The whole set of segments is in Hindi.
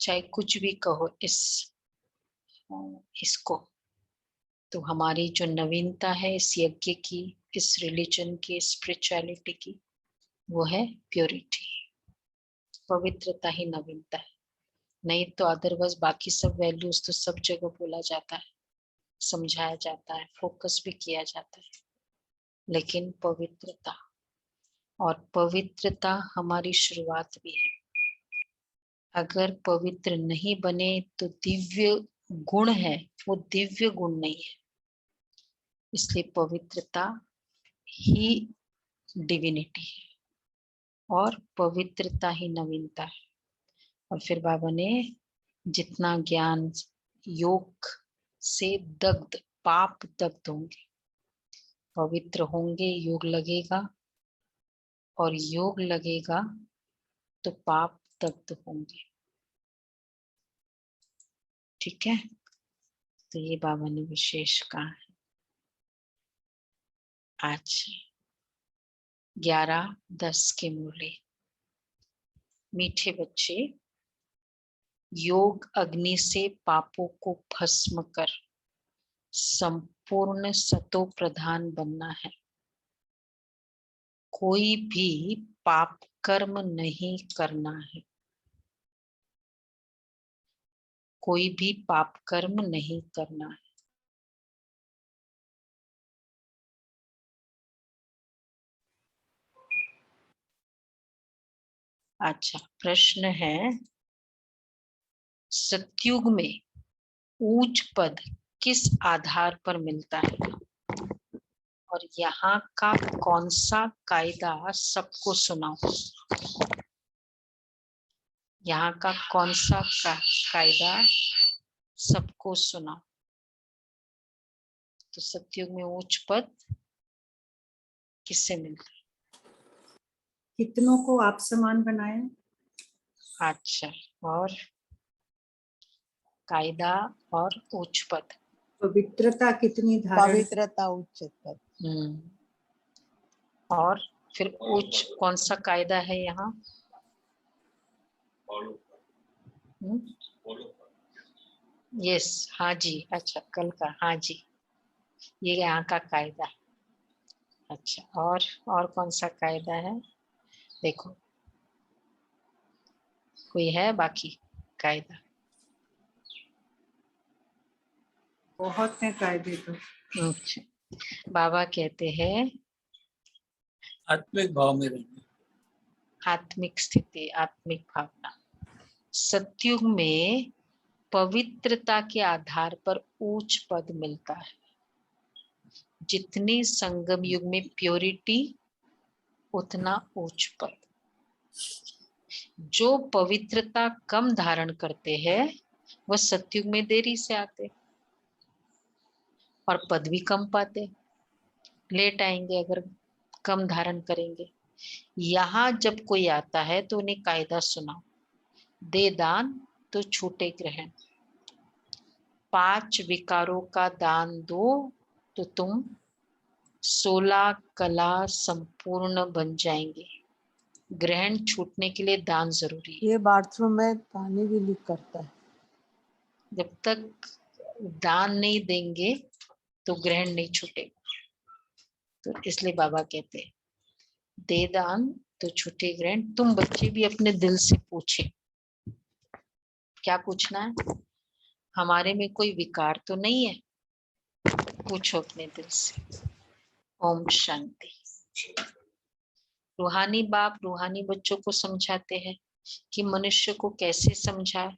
चाहे कुछ भी कहो इसको, तो हमारी जो नवीनता है इस यज्ञ की, इस रिलीजन की, स्पिरिचुअलिटी की, वो है प्योरिटी। पवित्रता ही नवीनता है। नहीं तो अदरवाइज बाकी सब वैल्यूज तो सब जगह बोला जाता है, समझाया जाता है, फोकस भी किया जाता है, लेकिन पवित्रता, और पवित्रता हमारी शुरुआत भी है। अगर पवित्र नहीं बने तो दिव्य गुण है, वो दिव्य गुण नहीं है। इसलिए पवित्रता ही डिविनिटी है और पवित्रता ही नवीनता है। और फिर बाबा ने जितना ज्ञान, योग से दग्ध, पाप दग्ध होंगे, पवित्र होंगे, योग लगेगा, और योग लगेगा तो पाप दग्ध होंगे। ठीक है, तो ये बाबा ने विशेष कहा है। आज 11:10 के मुरली। मीठे बच्चे, योग अग्नि से पापों को भस्म कर संपूर्ण सतो प्रधान बनना है। कोई भी पाप कर्म नहीं करना है, कोई भी पाप कर्म नहीं करना है। अच्छा, प्रश्न है, सतयुग में ऊंच पद किस आधार पर मिलता है और यहाँ का कौन सा कायदा सबको सुनाओ। यहाँ का कौन सा कायदा सबको सुनाओ। तो सतयुग में उच्च पद किससे मिलता है? कितनों को आप समान बनाए। अच्छा, और कायदा और उच्च पद, पवित्रता कितनी धारण, पवित्रता उच्च पद। और फिर उच्च कौन सा कायदा है यहाँ? यस, हाँ जी, अच्छा कल का, हाँ जी, ये यहाँ का कायदा। अच्छा, और कौन सा कायदा है? देखो, कोई है बाकी कायदा? बहुत है कायदे तो। अच्छा, बाबा कहते हैं आत्मिक भाव में रहना, आत्मिक स्थिति, आत्मिक भावना। सतयुग में पवित्रता के आधार पर उच्च पद मिलता है। जितनी संगम युग में प्योरिटी, उतना उच्च पद। जो पवित्रता कम धारण करते हैं वह सतयुग में देरी से आते और पद भी कम पाते, लेट आएंगे अगर कम धारण करेंगे। यहाँ जब कोई आता है तो उन्हें कायदा सुनाओ, दे दान तो छूटे ग्रहण, 5 विकारों का दान दो तो तुम 16 कला संपूर्ण बन जाएंगे। ग्रहण छूटने के लिए दान जरूरी है। ये बाथरूम में पानी भी लीक करता है। जब तक दान नहीं देंगे तो ग्रहण नहीं छूटेगा। तो इसलिए बाबा कहते हैं, दे दान तो छूटे ग्रहण। तुम बच्चे भी अपने दिल से पूछे, क्या पूछना है? हमारे में कोई विकार तो नहीं है? पूछो अपने दिल से। ओम शांति। रूहानी बाप रूहानी बच्चों को समझाते हैं कि मनुष्य को कैसे समझाए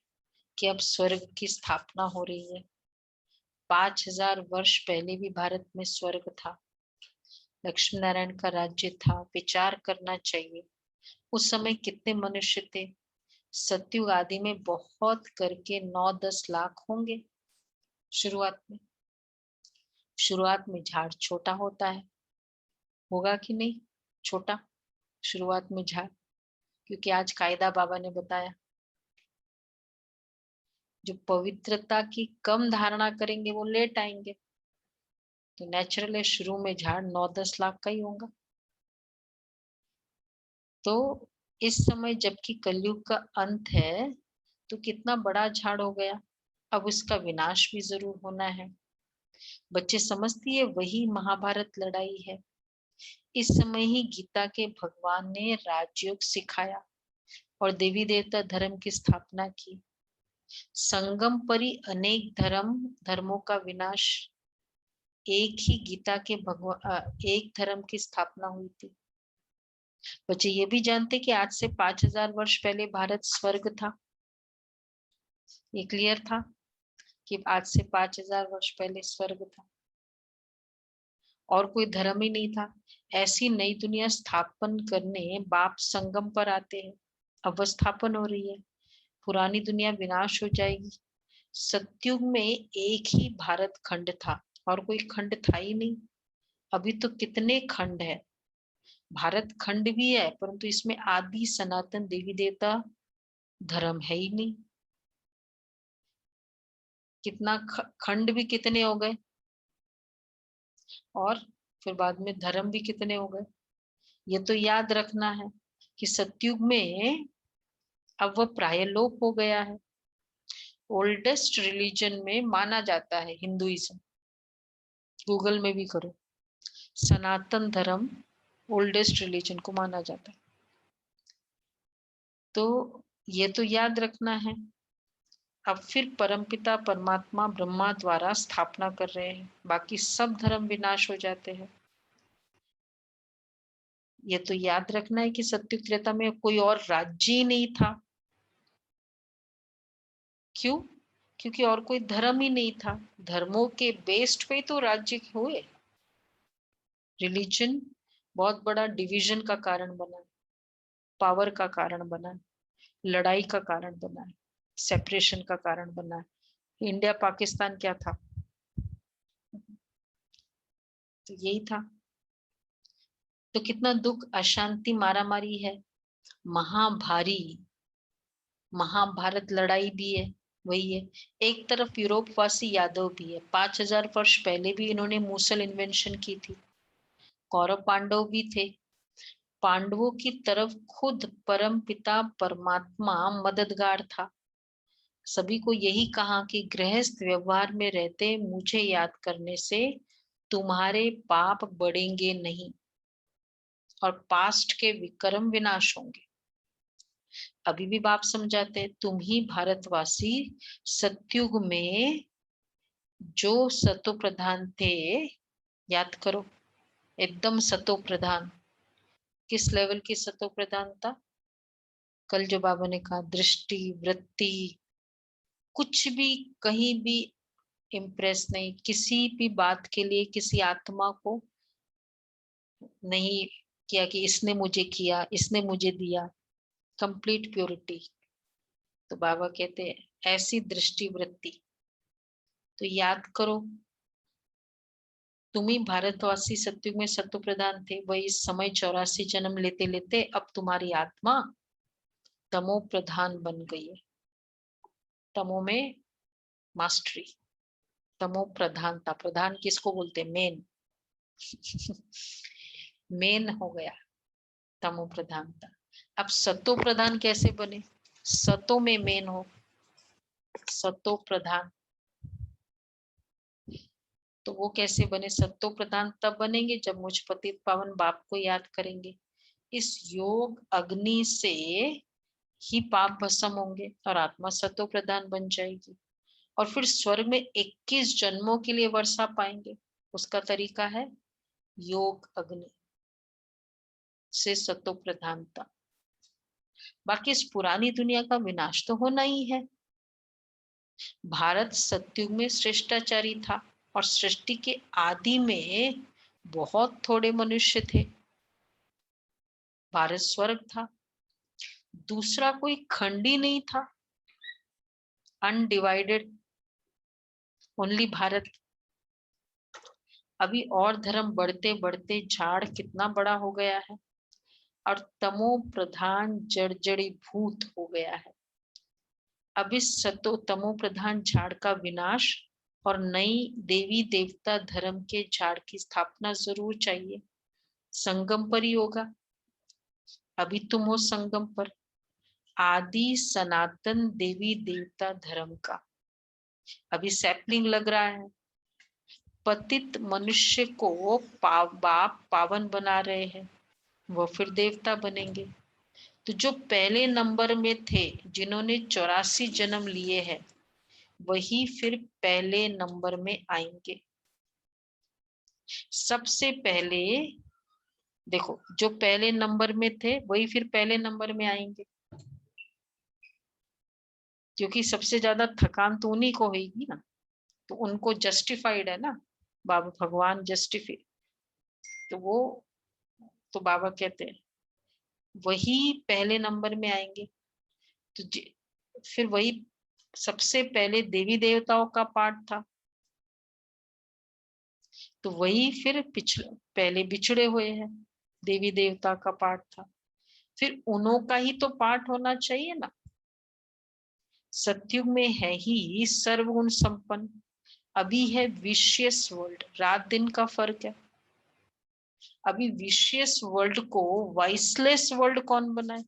कि अब स्वर्ग की स्थापना हो रही है। 5000 वर्ष पहले भी भारत में स्वर्ग था, लक्ष्मी नारायण का राज्य था। विचार करना चाहिए उस समय कितने मनुष्य थे। सतयुग आदि में बहुत करके 9-10 लाख होंगे। शुरुआत में झाड़ छोटा होता है, होगा कि नहीं छोटा शुरुआत में झाड़? क्योंकि आज कायदा बाबा ने बताया, जो पवित्रता की कम धारणा करेंगे वो लेट आएंगे। तो नेचुरल है, शुरू में झाड़ 9-10 लाख का ही होगा। तो इस समय जबकि कलयुग का अंत है, तो कितना बड़ा झाड़ हो गया, अब उसका विनाश भी जरूर होना है। बच्चे समझती है वही महाभारत लड़ाई है। इस समय ही गीता के भगवान ने राजयोग सिखाया और देवी देवता धर्म की स्थापना की। संगम परी अनेक धर्मों का विनाश, एक ही गीता के एक धर्म की स्थापना हुई थी। बच्चे ये भी जानते कि आज से 5000 वर्ष पहले भारत स्वर्ग था। ये क्लियर था कि आज से 5000 वर्ष पहले स्वर्ग था और कोई धर्म ही नहीं था। ऐसी नई दुनिया स्थापन करने बाप संगम पर आते हैं। अब स्थापन हो रही है, पुरानी दुनिया विनाश हो जाएगी। सतयुग में एक ही भारत खंड था और कोई खंड था ही नहीं। अभी तो कितने खंड है, भारत खंड भी है परंतु इसमें आदि सनातन देवी देवता धर्म है ही नहीं। कितना खंड भी कितने हो गए और फिर बाद में धर्म भी कितने हो गए। ये तो याद रखना है कि सतयुग में अब वह प्राय लोप हो गया है। ओल्डेस्ट रिलीजन में माना जाता है हिंदुइज्म, गूगल में भी करो, सनातन धर्म ओल्डेस्ट रिलीजन को माना जाता है। तो ये तो याद रखना है। अब फिर परमपिता परमात्मा ब्रह्मा द्वारा स्थापना कर रहे हैं, बाकी सब धर्म विनाश हो जाते हैं। ये तो याद रखना है कि सत्युग त्रेता में कोई और राज्य ही नहीं था। क्यों? क्योंकि और कोई धर्म ही नहीं था। धर्मों के बेस्ड पे तो राज्य हुए। रिलीजन बहुत बड़ा डिवीजन का कारण बना, पावर का कारण बना, लड़ाई का कारण बना, सेपरेशन का कारण बना। इंडिया पाकिस्तान क्या था? तो यही था। तो कितना दुख, अशांति, मारामारी है, महाभारी महाभारत लड़ाई भी है। वही है, एक तरफ यूरोपवासी यादव भी है। 5000 वर्ष पहले भी इन्होंने मूसल इन्वेंशन की थी। कौरव पांडव भी थे। पांडवों की तरफ खुद परम पिता परमात्मा मददगार था। सभी को यही कहा कि गृहस्थ व्यवहार में रहते मुझे याद करने से तुम्हारे पाप बढ़ेंगे नहीं और पास्ट के विक्रम विनाश होंगे। अभी भी बाप समझाते हैं, तुम ही भारतवासी सतयुग में जो सतो प्रधान थे, याद करो, एकदम सतो प्रधान। किस लेवल की सतो प्रधानता? कल जो बाबा ने कहा, दृष्टि वृत्ति कुछ भी कहीं भी इम्प्रेस नहीं, किसी भी बात के लिए किसी आत्मा को नहीं किया कि इसने मुझे किया, इसने मुझे दिया। Complete purity. तो बाबा कहते हैं ऐसी दृष्टि वृत्ति। तो याद करो, तुम ही भारतवासी सतयुग में सत्व प्रधान थे। वही इस समय 84 जन्म लेते लेते अब तुम्हारी आत्मा तमो प्रधान बन गई है। तमो में मास्टरी, तमो प्रधानता। प्रधान किसको बोलते? मेन मेन हो गया तमो प्रधानता। अब सतो प्रधान कैसे बने? सतो में मेन हो, सतो प्रधान। तो वो कैसे बने? सतो प्रधान तब बनेंगे जब मुझ पतित पावन बाप को याद करेंगे। इस योग अग्नि से ही पाप भस्म होंगे और आत्मा सतो प्रधान बन जाएगी और फिर स्वर्ग में 21 जन्मों के लिए वर्षा पाएंगे। उसका तरीका है योग अग्नि से सतो प्रधानता। बाकी इस पुरानी दुनिया का विनाश तो होना ही है। भारत सतयुग में श्रेष्ठाचारी था और सृष्टि के आदि में बहुत थोड़े मनुष्य थे। भारत स्वर्ग था, दूसरा कोई खंड ही नहीं था, अनडिवाइडेड, ओनली भारत। अभी और धर्म बढ़ते बढ़ते झाड़ कितना बड़ा हो गया है और तमो प्रधान जर्जरी भूत हो गया है। अब इस सतो तमो प्रधान झाड़ का विनाश और नई देवी देवता धर्म के झाड़ की स्थापना जरूर चाहिए। संगम पर ही होगा। अभी तुम हो संगम पर, आदि सनातन देवी देवता धर्म का। अभी सैपलिंग लग रहा है, पतित मनुष्य को बाप पावन बना रहे हैं, वो फिर देवता बनेंगे। तो जो पहले नंबर में थे, जिन्होंने 84 जन्म लिए हैं, वही फिर पहले नंबर में आएंगे। सबसे पहले देखो, जो पहले नंबर में थे वही फिर पहले नंबर में आएंगे, क्योंकि सबसे ज्यादा थकान तो उन्हीं को होगी ना, तो उनको जस्टिफाइड है ना, बाबा भगवान जस्टिफाइड, तो वो तो बाबा कहते हैं वही पहले नंबर में आएंगे। तो फिर वही सबसे पहले देवी देवताओं का पार्ट था, तो वही फिर पहले बिछड़े हुए हैं, देवी देवता का पार्ट था, फिर उन्हों का ही तो पार्ट होना चाहिए ना। सतयुग में है ही सर्वगुण संपन्न, अभी है विशियस वर्ल्ड, रात दिन का फर्क है। अभी विशियस वर्ल्ड को वाइसलेस वर्ल्ड कौन बनाए?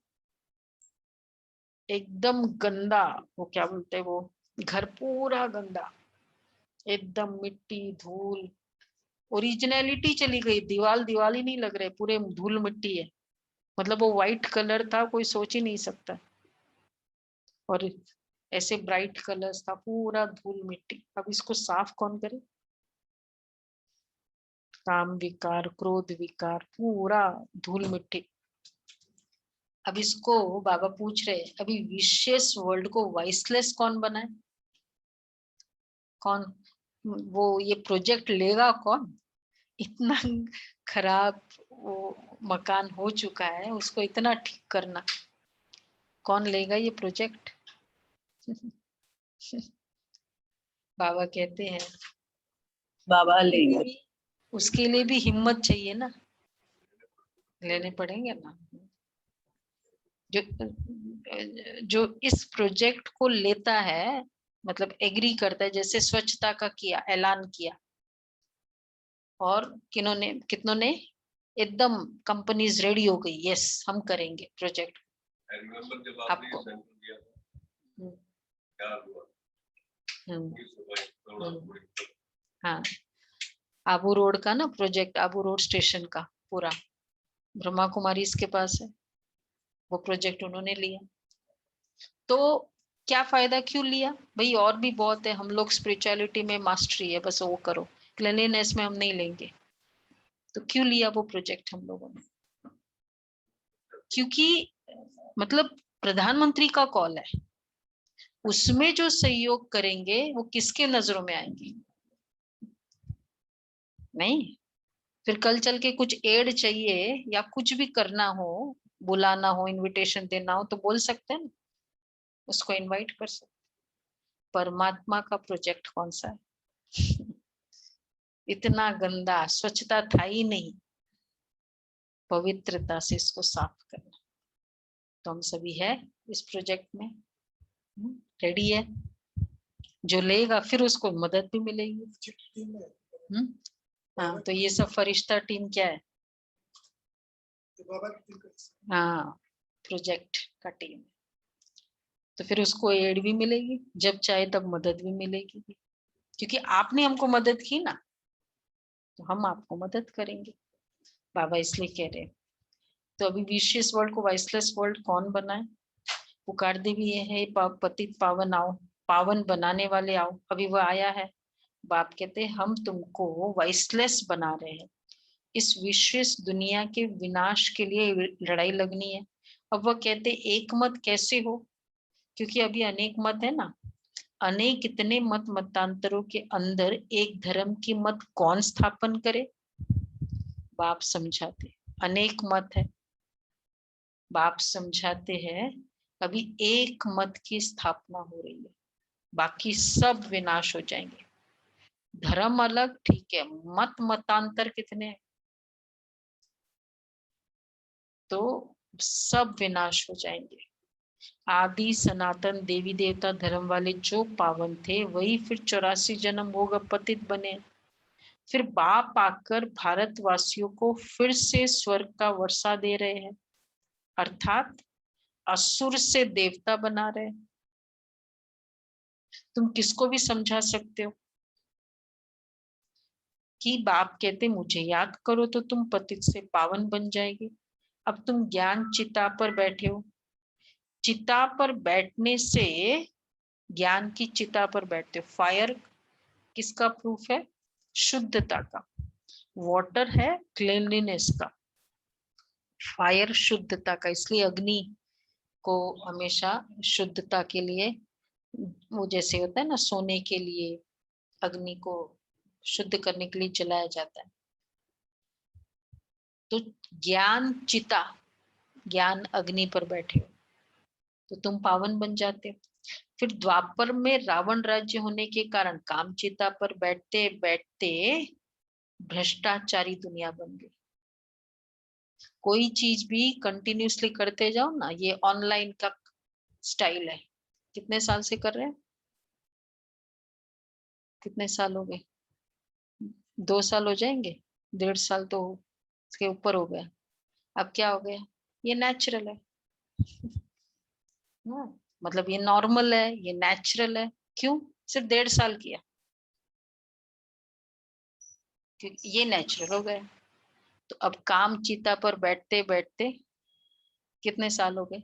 एकदम गंदा, वो क्या बोलते हैं, वो घर पूरा गंदा, एकदम मिट्टी धूल, ओरिजिनलिटी चली गई, दीवाल ही नहीं लग रहे, पूरे धूल मिट्टी है। मतलब वो व्हाइट कलर था, कोई सोच ही नहीं सकता, और ऐसे ब्राइट कलर्स था, पूरा धूल मिट्टी। अब इसको साफ कौन करे? काम विकार, क्रोध विकार, पूरा धूल मिट्टी। अब इसको बाबा पूछ रहे, अभी विशेष वर्ल्ड को वाइसलेस कौन बनाए? कौन वो ये प्रोजेक्ट लेगा कौन? इतना खराब वो मकान हो चुका है, उसको इतना ठीक करना, कौन लेगा ये प्रोजेक्ट? बाबा कहते हैं बाबा लेंगे। उसके लिए भी हिम्मत चाहिए ना, लेने पड़ेंगे ना। जो इस प्रोजेक्ट को लेता है, मतलब एग्री करता है, जैसे स्वच्छता का किया, ऐलान किया, और कितनों ने एकदम कंपनीज रेडी हो गई, यस हम करेंगे प्रोजेक्ट आपको। हाँ, आबू रोड का ना प्रोजेक्ट, आबू रोड स्टेशन का पूरा ब्रह्मा कुमारी इसके पास है, वो प्रोजेक्ट उन्होंने लिया। तो क्या फायदा, क्यों लिया भाई? और भी बहुत है, हम लोग स्पिरिचुअलिटी में मास्टरी है, बस वो करो, क्लीनलीनेस में हम नहीं लेंगे। तो क्यों लिया वो प्रोजेक्ट हम लोगों ने? क्योंकि मतलब प्रधानमंत्री का कॉल है, उसमें जो सहयोग करेंगे वो किसके नजरों में आएंगे? नहीं, फिर कल चल के कुछ एड चाहिए या कुछ भी करना हो, बुलाना हो, इनविटेशन देना हो, तो बोल सकते हैं ना, उसको इनवाइट कर सकते। परमात्मा का प्रोजेक्ट कौन सा है? इतना गंदा, स्वच्छता था ही नहीं, पवित्रता से इसको साफ करना। तो हम सभी है इस प्रोजेक्ट में, रेडी है। जो लेगा फिर उसको मदद भी मिलेगी। हाँ, तो ये सब फरिश्ता टीम क्या है? हाँ, प्रोजेक्ट का टीम। तो फिर उसको एड भी मिलेगी, जब चाहे तब मदद भी मिलेगी, क्योंकि आपने हमको मदद की ना, तो हम आपको मदद करेंगे। बाबा इसलिए कह रहे हैं। तो अभी विशेष वर्ल्ड को वाइसलेस वर्ल्ड कौन बनाए? पुकार देवी ये है, पतित पावन आओ, पावन बनाने वाले आओ। अभी वो आया है, बाप कहते हम तुमको वाइसलेस बना रहे हैं, इस विशेष दुनिया के विनाश के लिए लड़ाई लगनी है। अब वह कहते एक मत कैसे हो, क्योंकि अभी अनेक मत है ना, अनेक इतने मत मतांतरों के अंदर एक धर्म की मत कौन स्थापन करे? बाप समझाते, अनेक मत है, बाप समझाते हैं अभी एक मत की स्थापना हो रही है, बाकी सब विनाश हो जाएंगे। धर्म अलग ठीक है, मत मतांतर कितने हैं, तो सब विनाश हो जाएंगे। आदि सनातन देवी देवता धर्म वाले जो पावन थे, वही फिर 84 जन्म होगा पतित बने। फिर बाप आकर भारतवासियों को फिर से स्वर्ग का वर्षा दे रहे हैं, अर्थात असुर से देवता बना रहे। तुम किसको भी समझा सकते हो कि बाप कहते मुझे याद करो तो तुम पतित से पावन बन जाएगी। अब तुम ज्ञान चिता पर बैठे हो, चिता पर बैठने से ज्ञान की चिता पर बैठते हो। फायर किसका प्रूफ है? शुद्धता का। वाटर है क्लीनलीनेस का, फायर शुद्धता का। इसलिए अग्नि को हमेशा शुद्धता के लिए, वो जैसे होता है ना सोने के लिए अग्नि को शुद्ध करने के लिए जलाया जाता है। तो ज्ञान चिता, ज्ञान अग्नि पर बैठे हो तो तुम पावन बन जाते हो। फिर द्वापर में रावण राज्य होने के कारण काम चिता पर बैठते बैठते भ्रष्टाचारी दुनिया बन गई। कोई चीज भी कंटिन्यूअसली करते जाओ ना, ये ऑनलाइन का स्टाइल है। कितने साल से कर रहे हैं? कितने साल हो गए? 2 साल हो जाएंगे, 1.5 साल तो इसके ऊपर हो गया। अब क्या हो गया? ये नेचुरल है। मतलब ये नॉर्मल है, ये नेचुरल है। क्यों? सिर्फ 1.5 साल किया, क्योंकि ये नेचुरल हो गया। तो अब काम चिता पर बैठते बैठते कितने साल हो गए?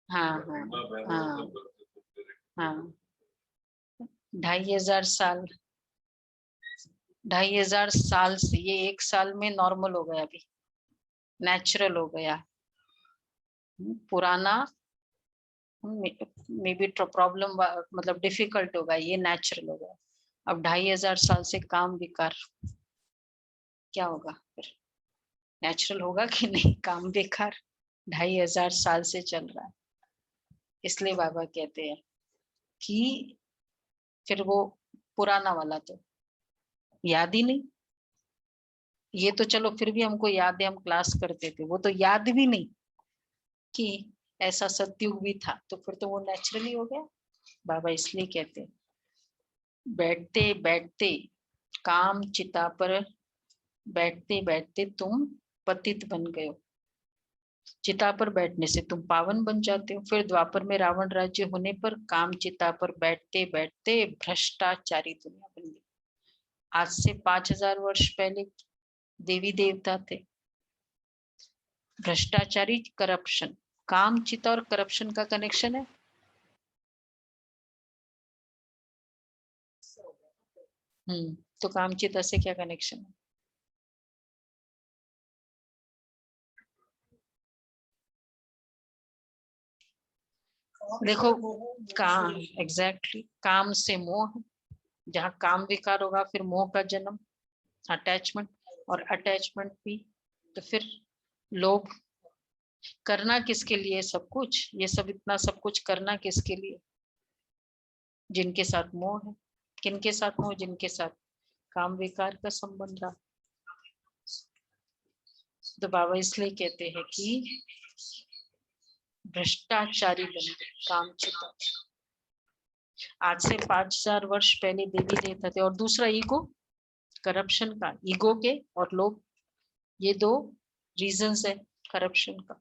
हाँ हाँ हाँ हाँ, 2500 साल, 2500 साल से ये 1 साल में नॉर्मल हो गया, अभी नेचुरल हो गया। पुराना मे बी प्रॉब्लम, मतलब डिफिकल्ट होगा, ये नेचुरल होगा। अब 2500 साल से काम विकार, क्या होगा फिर? नेचुरल होगा कि नहीं? काम बेकार 2500 साल से चल रहा है। इसलिए बाबा कहते हैं कि फिर वो पुराना वाला तो याद ही नहीं। ये तो चलो फिर भी हमको याद है, हम क्लास करते थे, वो तो याद भी नहीं कि ऐसा सत्युग भी था। तो फिर तो वो नेचुरली हो गया। बाबा इसलिए कहते हैं बैठते बैठते काम चिता पर बैठते बैठते तुम पतित बन गए हो। चिता पर बैठने से तुम पावन बन जाते हो। फिर द्वापर में रावण राज्य होने पर काम चिता पर बैठते बैठते भ्रष्टाचारी दुनिया बन गई। आज से 5000 वर्ष पहले देवी देवता थे। भ्रष्टाचारी, करप्शन, काम चिता और करप्शन का कनेक्शन है। तो काम चिता से क्या कनेक्शन है? देखो काम, एग्जैक्टली काम से मोह, जहाँ काम विकार होगा फिर मोह का जन्म, अटैचमेंट, और अटैचमेंट भी तो फिर लोभ। करना किसके लिए सब कुछ? ये सब इतना सब कुछ करना किसके लिए? जिनके साथ मोह है। किनके साथ मोह? जिनके साथ काम विकार का संबंध रहा। तो बाबा इसलिए कहते हैं कि भ्रष्टाचारी बन गए काम चिता। आज से 5000 वर्ष पहले देवी देवता थे। और दूसरा ईगो, करप्शन का, ईगो के और लोभ, ये 2 रीजंस है करप्शन का।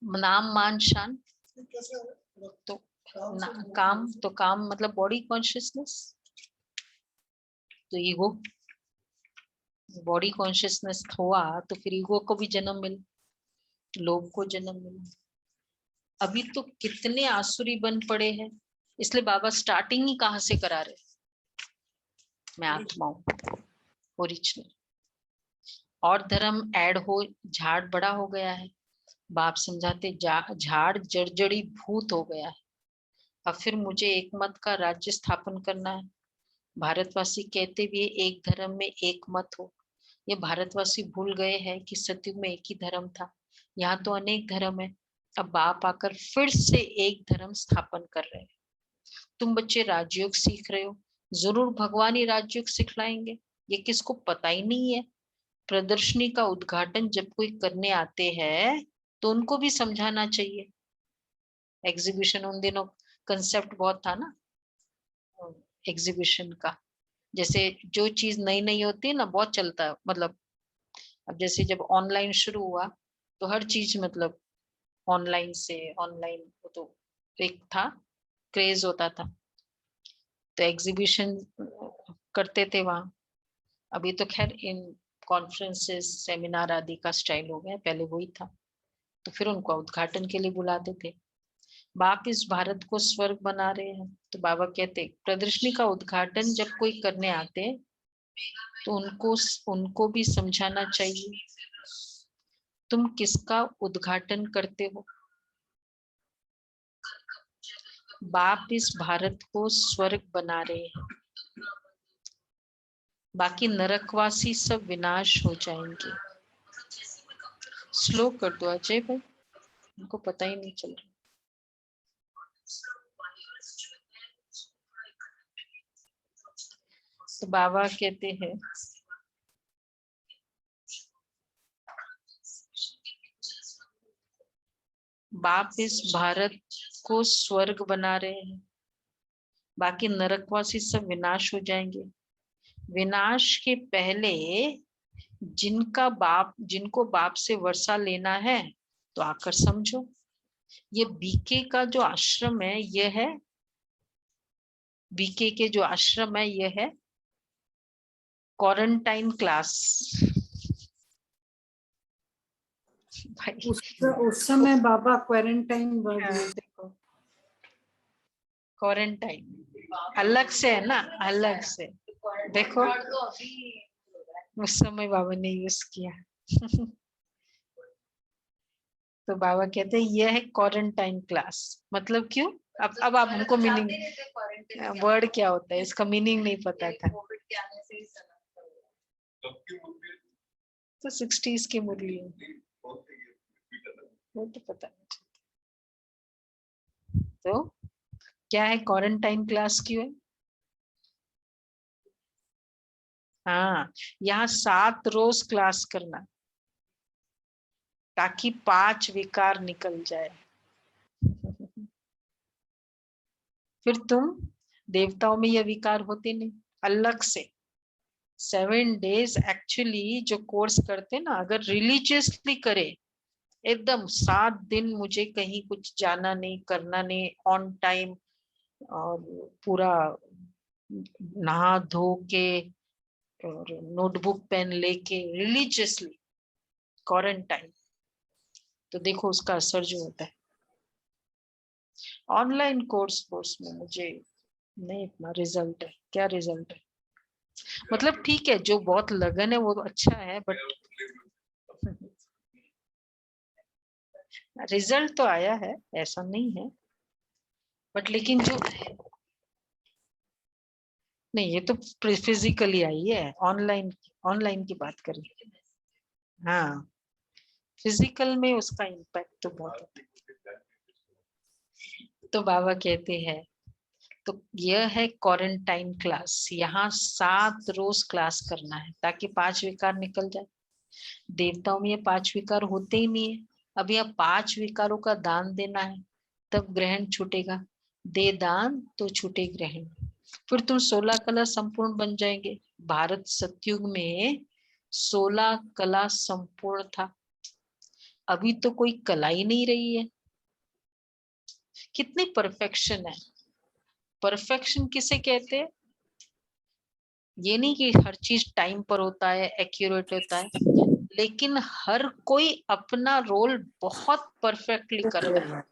नाम मान शान, तो काम, तो काम मतलब बॉडी कॉन्शियसनेस, तो ईगो, बॉडी कॉन्शियसनेस हुआ तो फिर ईगो को भी जन्म मिला, लोभ को जन्म मिला। अभी तो कितने आसुरी बन पड़े हैं। इसलिए बाबा स्टार्टिंग ही कहाँ से करा रहे? मैं आत्मा हूं, ओरिजिनल। और धर्म ऐड हो, झाड़ बड़ा हो गया है। बाप समझाते झाड़ जर्जरी भूत हो गया है। अब फिर मुझे एक मत का राज्य स्थापन करना है। भारतवासी कहते भी एक धर्म में एक मत हो। ये भारतवासी भूल गए हैं कि सतयुग में एक ही धर्म था, यहाँ तो अनेक धर्म है। अब बाप आकर फिर से एक धर्म स्थापन कर रहे हैं। तुम बच्चे राजयोग सीख रहे हो, जरूर भगवान ही राजयोग सिखलाएंगे। ये किसको पता ही नहीं है। प्रदर्शनी का उद्घाटन जब कोई करने आते हैं तो उनको भी समझाना चाहिए। एग्जीबिशन उन दिनों कंसेप्ट बहुत था ना एग्जीबिशन का, जैसे जो चीज नई नई होती है ना, बहुत चलता है, मतलब अब जैसे जब ऑनलाइन शुरू हुआ तो हर चीज मतलब ऑनलाइन से ऑनलाइन, वो तो एक था, क्रेज होता था, तो एग्जीबिशन करते थे वहां। अभी तो खैर इन कॉन्फ्रेंसेस सेमिनार आदि का स्टाइल हो गया, पहले वही था। तो फिर उनको उद्घाटन के लिए बुलाते थे। बाप इस भारत को स्वर्ग बना रहे हैं, तो बाबा कहते प्रदर्शनी का उद्घाटन जब कोई करने आते हैं तो उनको भी समझाना चाहिए तुम किसका उद्घाटन करते हो। बाप इस भारत को स्वर्ग बना रहे हैं, बाकी नरकवासी सब विनाश हो जाएंगे। स्लो कर दो अजय भाई, उनको पता ही नहीं चल रहा। तो बाबा कहते हैं बाप इस भारत को स्वर्ग बना रहे हैं, बाकी नरकवासी सब विनाश हो जाएंगे। विनाश के पहले जिनको बाप से वर्षा लेना है तो आकर समझो। ये बीके का जो आश्रम है, यह है बीके के जो आश्रम है, यह है क्वारंटाइन क्लास। भाई उस समय बाबा क्वारंटाइन वर्ड हाँ, यूज। देखो क्वारंटाइन अलग से है ना, अलग से देखो, उस समय बाबा ने यूज किया। तो बाबा कहते हैं यह है क्वारंटाइन क्लास। मतलब क्यों? अब आप हमको मीनिंग वर्ड क्या होता है इसका मीनिंग नहीं पता था, तो 60s की मुरली वो तो पता नहीं। तो क्या है क्वारंटाइन क्लास क्यों है? हाँ, यहाँ 7 रोज क्लास करना ताकि 5 विकार निकल जाए। फिर तुम देवताओं में ये विकार होते नहीं, अलग से 7 डेज एक्चुअली जो कोर्स करते ना, अगर रिलीजियसली करे एकदम 7 दिन मुझे कहीं कुछ जाना नहीं, करना नहीं, ऑन टाइम, और पूरा नहा धो के और नोटबुक पेन लेके रिलीजियसली क्वारंटाइन, तो देखो उसका असर जो होता है। ऑनलाइन कोर्स में मुझे नहीं इतना रिजल्ट है। क्या रिजल्ट है? मतलब ठीक है, जो बहुत लगन है वो तो अच्छा है, बट रिजल्ट तो आया है, ऐसा नहीं है, बट लेकिन जो नहीं, ये तो फिजिकली आई है, ऑनलाइन की बात करें। हाँ, फिजिकल में उसका इम्पैक्ट तो बहुत होता है। तो बाबा कहते हैं तो यह है क्वारंटाइन क्लास, यहाँ 7 रोज क्लास करना है ताकि 5 विकार निकल जाए। देवताओं में ये 5 विकार होते ही नहीं है। अब यह 5 विकारों का दान देना है, तब ग्रहण छूटेगा। दे दान तो छूटे ग्रहण। फिर तुम 16 कला संपूर्ण बन जाएंगे। भारत सतयुग में 16 कला संपूर्ण था, अभी तो कोई कला ही नहीं रही है। कितनी परफेक्शन है। परफेक्शन किसे कहते हैं? ये नहीं कि हर चीज टाइम पर होता है, एक्यूरेट होता है, लेकिन हर कोई अपना रोल बहुत परफेक्टली कर रहा है।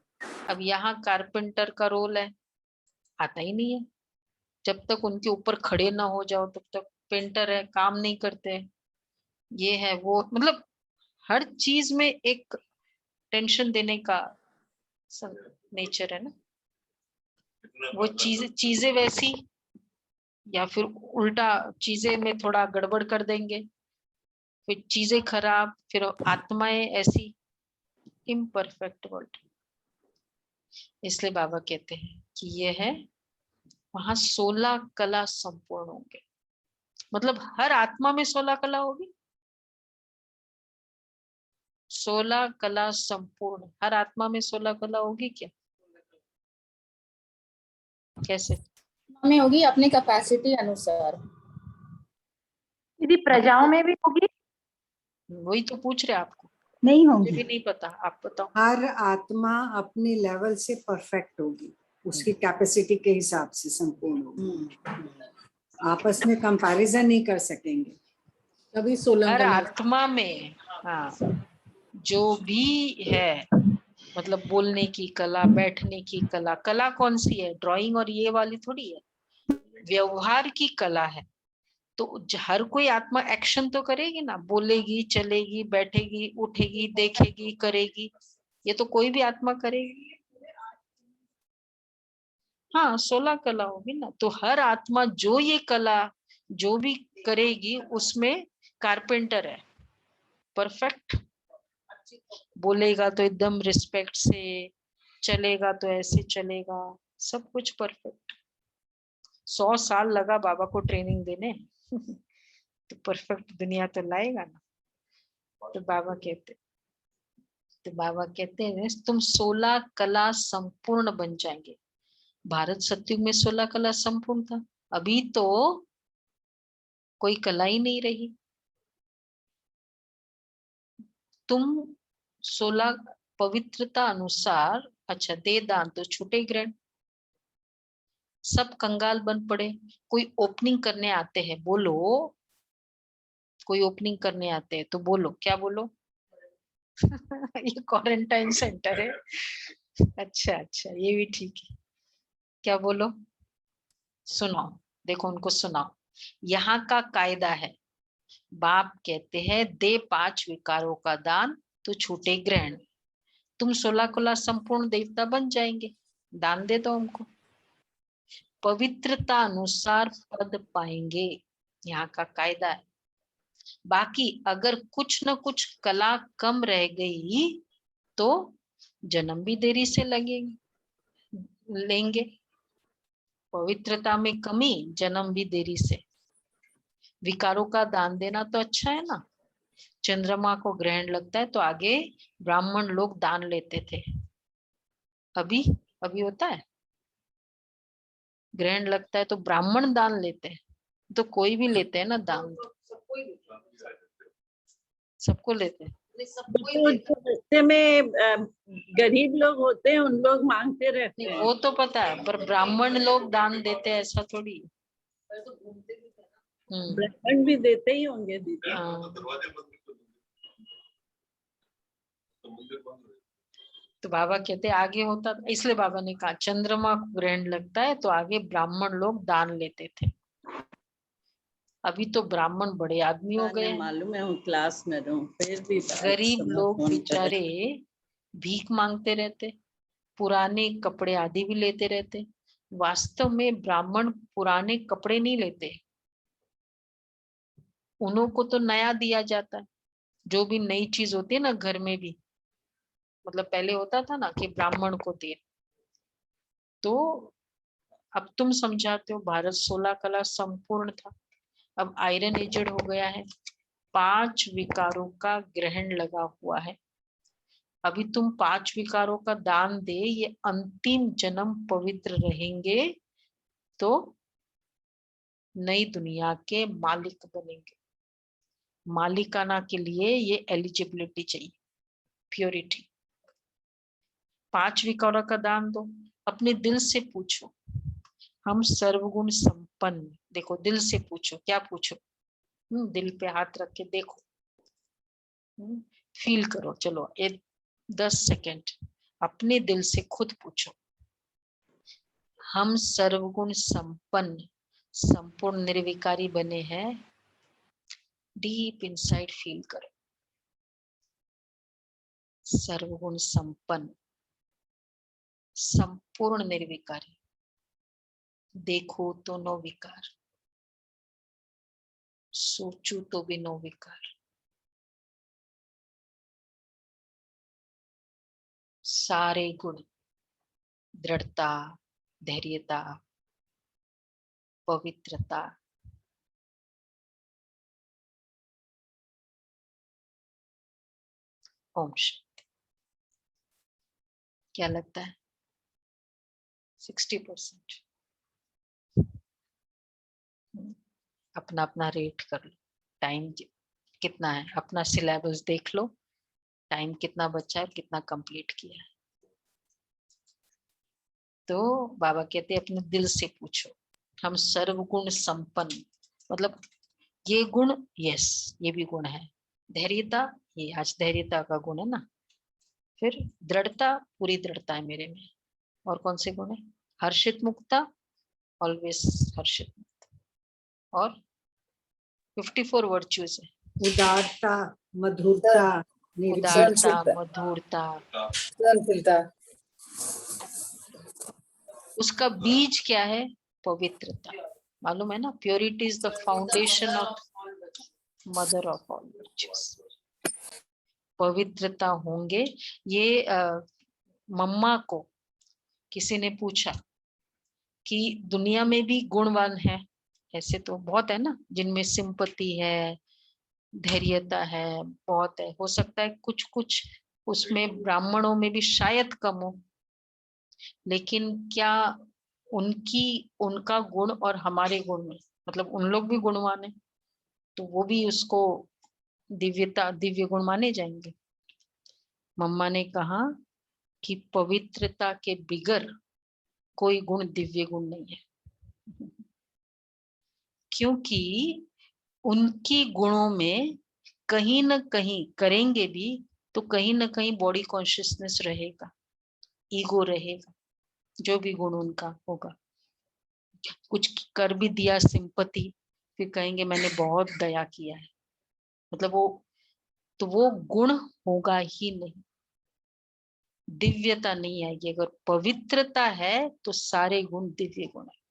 अब यहाँ कारपेंटर का रोल है, आता ही नहीं है। जब तक उनके ऊपर खड़े ना हो जाओ तब तक पेंटर है, काम नहीं करते। ये है वो, मतलब हर चीज में एक टेंशन देने का नेचर है ना। वो चीजें वैसी, या फिर उल्टा चीजें में थोड़ा गड़बड़ कर देंगे, फिर चीजें खराब, फिर आत्माएं ऐसी, इम्परफेक्ट वर्ल्ड। इसलिए बाबा कहते हैं कि ये है वहां 16 कला संपूर्ण होंगे। मतलब हर आत्मा में 16 कला होगी। 16 कला संपूर्ण, हर आत्मा में 16 कला होगी क्या? कैसे? में होगी अपनी कैपेसिटी अनुसार। दीदी प्रजाओं में भी होगी? वही तो पूछ रहे आपको, नहीं मुझे होगी। भी नहीं पता, आप बताओ। हर आत्मा अपने लेवल से परफेक्ट होगी, उसकी कैपेसिटी के हिसाब से संपूर्ण होगी। आपस में कंपैरिजन नहीं कर सकेंगे। तभी 16 हर कला। आत्मा में, हाँ, जो भी है, मतलब बोलने की कला, बैठने की कला, कला कौन सी है? ड्राइंग और ये वाली थोड़ी है, व्यवहार की कला है। तो हर कोई आत्मा एक्शन तो करेगी ना, बोलेगी, चलेगी, बैठेगी, उठेगी, देखेगी, करेगी, ये तो कोई भी आत्मा करेगी। हाँ, 16 कला होगी ना, तो हर आत्मा जो ये कला जो भी करेगी उसमें कारपेंटर है, परफेक्ट। बोलेगा तो एकदम रिस्पेक्ट से, चलेगा तो ऐसे चलेगा, सब कुछ परफेक्ट। 100 साल लगा बाबा को ट्रेनिंग देने तो परफेक्ट दुनिया तो लाएगा ना। तो बाबा कहते हैं तुम 16 कला संपूर्ण बन जाएंगे। भारत सतयुग में 16 कला संपूर्ण था, अभी तो कोई कला ही नहीं रही। तुम 16 पवित्रता अनुसार, अच्छा दे दान तो छूटे ग्रहण, सब कंगाल बन पड़े। कोई ओपनिंग करने आते हैं, बोलो, कोई ओपनिंग करने आते हैं तो बोलो, क्या बोलो? ये क्वारंटाइन सेंटर है। अच्छा अच्छा, ये भी ठीक है, क्या बोलो? सुनाओ, देखो उनको सुनाओ। यहाँ का कायदा है, बाप कहते हैं दे 5 विकारों का दान तो छूटे ग्रहण। तुम 16 कुला संपूर्ण देवता बन जाएंगे, दान दे दो हमको, पवित्रता अनुसार पद पाएंगे, यहाँ का कायदा है। बाकी अगर कुछ न कुछ कला कम रह गई तो जन्म भी देरी से लेंगे। पवित्रता में कमी, जन्म भी देरी से। विकारों का दान देना तो अच्छा है ना, चंद्रमा को ग्रहण लगता है तो आगे ब्राह्मण लोग दान लेते थे, अभी अभी होता है ग्रहण लगता है तो ब्राह्मण दान लेते हैं, तो कोई भी लेते हैं ना दान, सबको लेते हैं। तो जो रस्ते में गरीब लोग होते हैं उन लोग मांगते रहते नहीं हैं। वो तो पता है, पर ब्राह्मण लोग दान देते हैं ऐसा थोड़ी। ब्राह्मण भी देते ही होंगे दीदी। हाँ। तो बाबा कहते आगे होता, इसलिए बाबा ने कहा चंद्रमा को ग्रहण लगता है तो आगे ब्राह्मण लोग दान लेते थे, अभी तो ब्राह्मण बड़े आदमी हो गए हैं। मालूम है, हूँ क्लास में रहूं फिर भी गरीब लोग फोन बेचारे भीख मांगते रहते, पुराने कपड़े आदि भी लेते रहते। वास्तव में ब्राह्मण पुराने कपड़े नहीं लेते, उन्हों को तो नया दिया जाता है। जो भी नई चीज होती है ना घर में भी, मतलब पहले होता था ना कि ब्राह्मण को दिए, तो अब तुम समझाते हो भारत 16 कला संपूर्ण था, अब आयरन एजेड हो गया है, 5 विकारों का ग्रहण लगा हुआ है। अभी तुम 5 विकारों का दान दे, ये अंतिम जन्म पवित्र रहेंगे तो नई दुनिया के मालिक बनेंगे। मालिकाना के लिए ये एलिजिबिलिटी चाहिए, प्योरिटी। 5 विकारों का दान दो, अपने दिल से पूछो, हम सर्वगुण संपन्न, देखो दिल से पूछो, क्या पूछो? दिल पे हाथ रख के देखो, फील करो। चलो एक 10 सेकेंड अपने दिल से खुद पूछो, हम सर्वगुण संपन्न संपूर्ण निर्विकारी बने हैं। डीप इनसाइड फील करो, सर्वगुण संपन्न संपूर्ण निर्विकारी, देखो तो नो विकार, सोचो तो भी नो विकार, सारे गुण, दृढ़ता, धैर्यता, पवित्रता, ओम शांति। क्या लगता है? 60%। अपना अपना रेट कर लो। टाइम कितना है, अपना सिलेबस देख लो, टाइम कितना बचा है, कितना कंप्लीट किया है। तो बाबा कहते हैं अपने दिल से पूछो, हम सर्वगुण संपन्न, मतलब ये गुण, यस ये भी गुण है। धैर्यता, ये आज धैर्यता का गुण है ना। फिर दृढ़ता, पूरी दृढ़ता है मेरे में। और कौन से गुण है? हर्षित मुक्ता, ऑलवेज हर्षित मुक्त। और 54 वर्च्यूज है। उदारता, मधुरता, उदारता, निर्भीकता, मधुरता, सहनशीलता, उसका बीज क्या है? पवित्रता। मालूम है ना, purity is the foundation of mother of all virtues. पवित्रता होंगे। ये मम्मा को किसी ने पूछा कि दुनिया में भी गुणवान है, ऐसे तो बहुत है ना, जिनमें सिंपति है, धैर्यता है, बहुत है। हो सकता है कुछ कुछ उसमें ब्राह्मणों में भी शायद कम हो, लेकिन क्या उनका गुण और हमारे गुण में, मतलब उन लोग भी गुणवान है तो वो भी उसको दिव्य गुण माने जाएंगे। मम्मा ने कहा कि पवित्रता के बिगर कोई गुण दिव्य गुण नहीं है, क्योंकि उनकी गुणों में कहीं न कहीं करेंगे भी तो कहीं न कहीं बॉडी कॉन्शियसनेस रहेगा, ईगो रहेगा, जो भी गुण उनका होगा। कुछ कर भी दिया सिंपति, फिर कहेंगे मैंने बहुत दया किया है, मतलब वो गुण होगा ही नहीं, दिव्यता नहीं आएगी। अगर पवित्रता है तो सारे गुण दिव्य गुण है।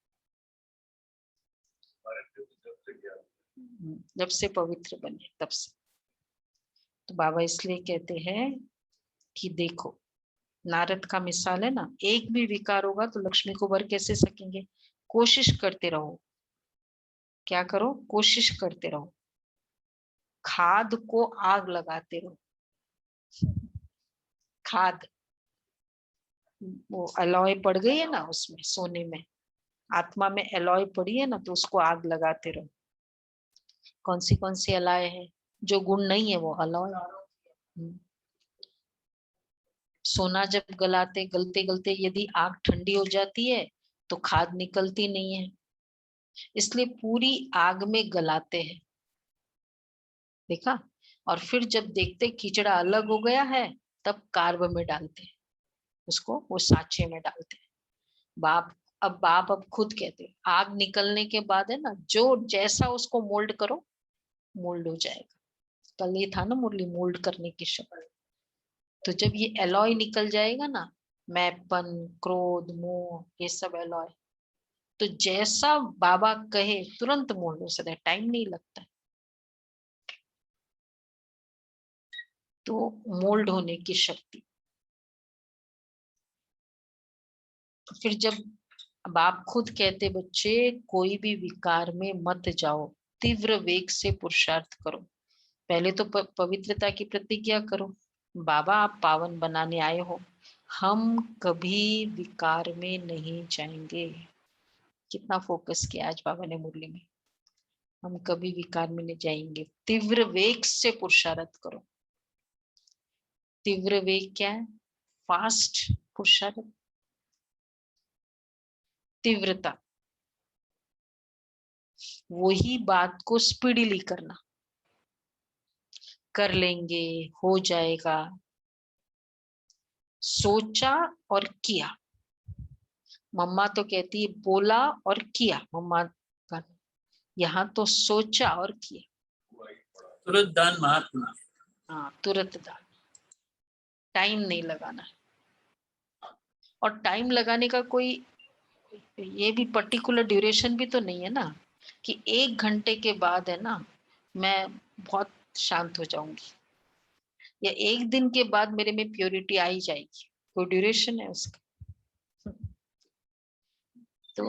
जब से पवित्र बने तब से। तो बाबा इसलिए कहते हैं कि देखो, नारद का मिसाल है ना, एक भी विकार होगा तो लक्ष्मी को भर कैसे सकेंगे? कोशिश करते रहो। क्या करो? कोशिश करते रहो, खाद को आग लगाते रहो। खाद, वो अलॉय पड़ गई है ना उसमें, सोने में आत्मा में अलॉय पड़ी है ना, तो उसको आग लगाते रहो। कौन सी अलॉय है? जो गुण नहीं है वो अलॉय। सोना जब गलते गलते यदि आग ठंडी हो जाती है तो खाद निकलती नहीं है, इसलिए पूरी आग में गलाते हैं। देखा? और फिर जब देखते कीचड़ा अलग हो गया है तब कार्ब में डालते हैं उसको, वो साँचे में डालते हैं। बाप अब खुद कहते हैं आग निकलने के बाद है ना, जो जैसा उसको मोल्ड करो मोल्ड हो जाएगा। कल ये था ना मुरली, मोल्ड करने की शक्ति। तो जब ये एलॉय निकल जाएगा ना, मैपन, क्रोध, मोह, ये सब एलॉय, तो जैसा बाबा कहे तुरंत मोल्ड हो सकता है, टाइम नहीं लगता है। तो मोल्ड होने की शक्ति। फिर जब बाप खुद कहते बच्चे कोई भी विकार में मत जाओ, तीव्र वेग से पुरुषार्थ करो। पहले तो पवित्रता की प्रतिज्ञा करो, बाबा आप पावन बनाने आए हो, हम कभी विकार में नहीं जाएंगे। कितना फोकस किया आज बाबा ने मुरली में, हम कभी विकार में नहीं जाएंगे। तीव्र वेग से पुरुषार्थ करो। तीव्र वेग क्या है? फास्ट पुरुषार्थ, तीव्रता, वही बात को स्पीडीली करना। कर लेंगे, हो जाएगा, सोचा और किया। मम्मा तो कहती है बोला और किया, मम्मा का यहाँ तो सोचा और किया। तुरंत दान महात्मा। हाँ, तुरंत दान, टाइम नहीं लगाना। और टाइम लगाने का कोई ये भी पर्टिकुलर ड्यूरेशन भी तो नहीं है ना, कि 1 घंटे के बाद है ना मैं बहुत शांत हो जाऊंगी, या 1 दिन के बाद मेरे में प्योरिटी आ ही जाएगी। कोई ड्यूरेशन है उसका? तो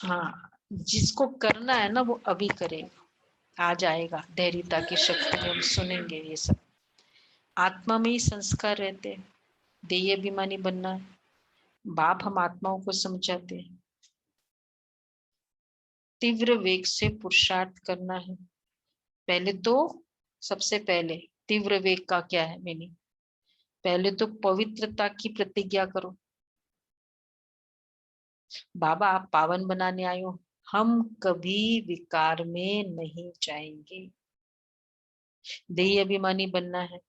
हाँ, जिसको करना है ना वो अभी करेगा, आ जाएगा। धैर्यता की शक्ति में हम सुनेंगे ये सब। आत्मा में ही संस्कार रहते हैं, देही अभिमानी बनना है। बाप हम आत्माओं को समझाते हैं, तीव्र वेग से पुरुषार्थ करना है। पहले तो सबसे पहले तीव्र वेग का क्या है मीनिंग? पहले तो पवित्रता की प्रतिज्ञा करो। बाबा आप पावन बनाने आए हो, हम कभी विकार में नहीं जाएंगे। देही अभिमानी बनना है।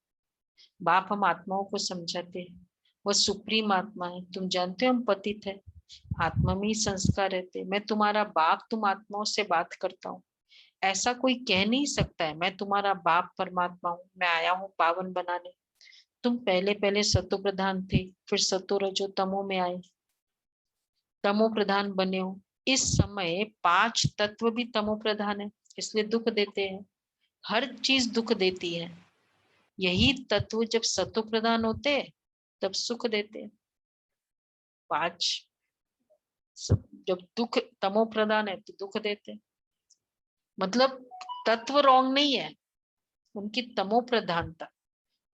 बाप हम आत्माओं को समझाते हैं, वह सुप्रीम आत्मा है। तुम जानते हो हम पतित है, आत्मा में ही संस्कार रहते। मैं तुम्हारा बाप, तुम आत्माओं से बात करता हूँ। ऐसा कोई कह नहीं सकता है मैं तुम्हारा बाप परमात्मा हूँ, मैं आया हूँ पावन बनाने। तुम पहले पहले सतो प्रधान थे, फिर सतो रजो तमो में आए, तमो प्रधान बने हो। इस समय 5 तत्व भी तमो प्रधान है, इसलिए दुख देते हैं। हर चीज दुख देती है। यही तत्व जब सतो प्रधान होते हैं तब सुख देते हैं। 5 जब दुख तमो प्रधान है तो दुख देते हैं। मतलब तत्व रॉन्ग नहीं है, उनकी तमो प्रधानता।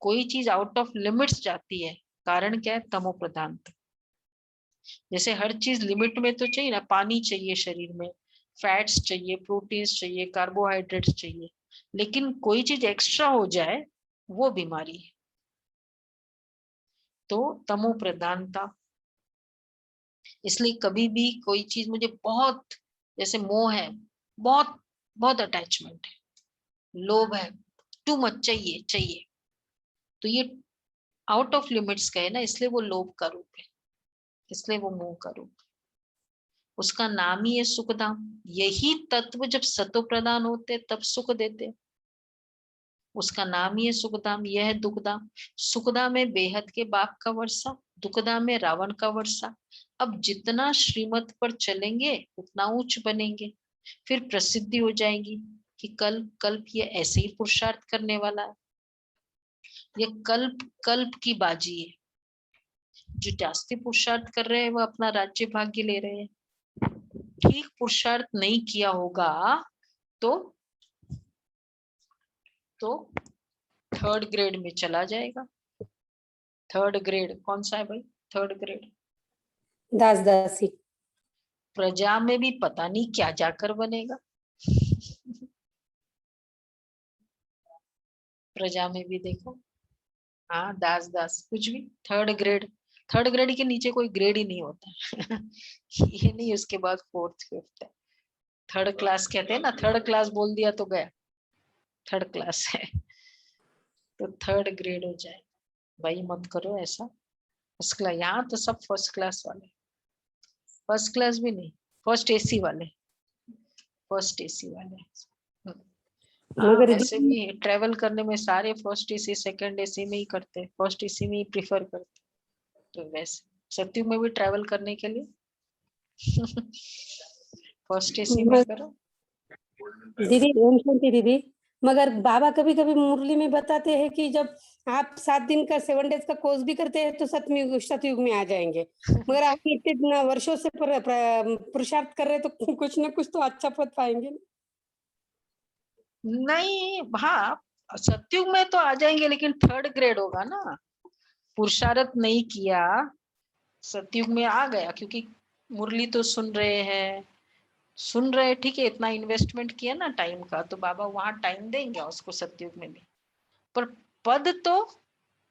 कोई चीज आउट ऑफ लिमिट्स जाती है, कारण क्या है? तमो प्रधानता। जैसे हर चीज लिमिट में तो चाहिए ना, पानी चाहिए शरीर में, फैट्स चाहिए, प्रोटीन्स चाहिए, कार्बोहाइड्रेट्स चाहिए, लेकिन कोई चीज एक्स्ट्रा हो जाए वो बीमारी है। तो तमो प्रधानता। इसलिए कभी भी कोई चीज मुझे बहुत, जैसे मोह है, बहुत बहुत अटैचमेंट है, लोभ है, टू मच चाहिए चाहिए, तो ये आउट ऑफ लिमिट्स का है ना, इसलिए वो लोभ का रूप है, इसलिए वो मोह का रूप है। उसका नाम ही है सुखधाम। यही तत्व जब सतो प्रधान होते तब सुख देते, उसका नाम ही है सुखधाम। यह है दुखधाम। सुखधाम में बेहद के बाप का वर्षा, दुखधाम में रावण का वर्षा। अब जितना श्रीमत पर चलेंगे उतना ऊंच बनेंगे, फिर प्रसिद्धि हो जाएगी कि कल्प कल्प ये ऐसे ही पुरुषार्थ करने वाला है। ये कल्प कल्प की बाजी है। जो जास्ती पुरुषार्थ कर रहे हैं वो अपना राज्य भाग्य ले रहे हैं। ठीक पुरुषार्थ नहीं किया होगा तो 3rd ग्रेड में चला जाएगा। 3rd ग्रेड कौन सा है भाई? 3rd ग्रेड दास दासी। प्रजा में भी पता नहीं क्या जाकर बनेगा। प्रजा में भी देखो, हाँ दास दास कुछ भी। 3rd ग्रेड के नीचे कोई ग्रेड ही नहीं होता। ये नहीं, उसके बाद 4th 5th है। 3rd क्लास कहते हैं ना, 3rd क्लास बोल दिया तो गया, 3rd क्लास है। तो 3rd ग्रेड हो जाए भाई, मत करो ऐसा। फर्स्ट क्लास, यहाँ तो सब फर्स्ट क्लास वाले, फर्स्ट क्लास भी नहीं, फर्स्ट एसी वाले, फर्स्ट एसी वाले। मगर ऐसे भी ट्रेवल करने में सारे फर्स्ट एसी सेकंड एसी में ही करते, फर्स्ट एसी में ही प्रिफर करते। तो वैसे सत्युग में भी ट्रेवल करने के लिए फर्स्ट एसी में करो। दीदी ओम शांति दीदी, मगर बाबा कभी कभी मुरली में बताते हैं कि जब आप 7 दिन का 7 डेज का कोर्स भी करते हैं तो सतयुग में आ जाएंगे। मगर आप इतने वर्षों से पुरुषार्थ कर रहे हैं तो कुछ ना कुछ तो अच्छा पद पाएंगे ना? नहीं, हाँ सत्युग में तो आ जाएंगे, लेकिन 3rd ग्रेड होगा ना। पुरुषार्थ नहीं किया, सत्युग में आ गया, क्योंकि मुरली तो सुन रहे हैं, ठीक है, इतना इन्वेस्टमेंट किया ना टाइम का, तो बाबा वहां टाइम देंगे उसको सत्युग में भी। पर पद तो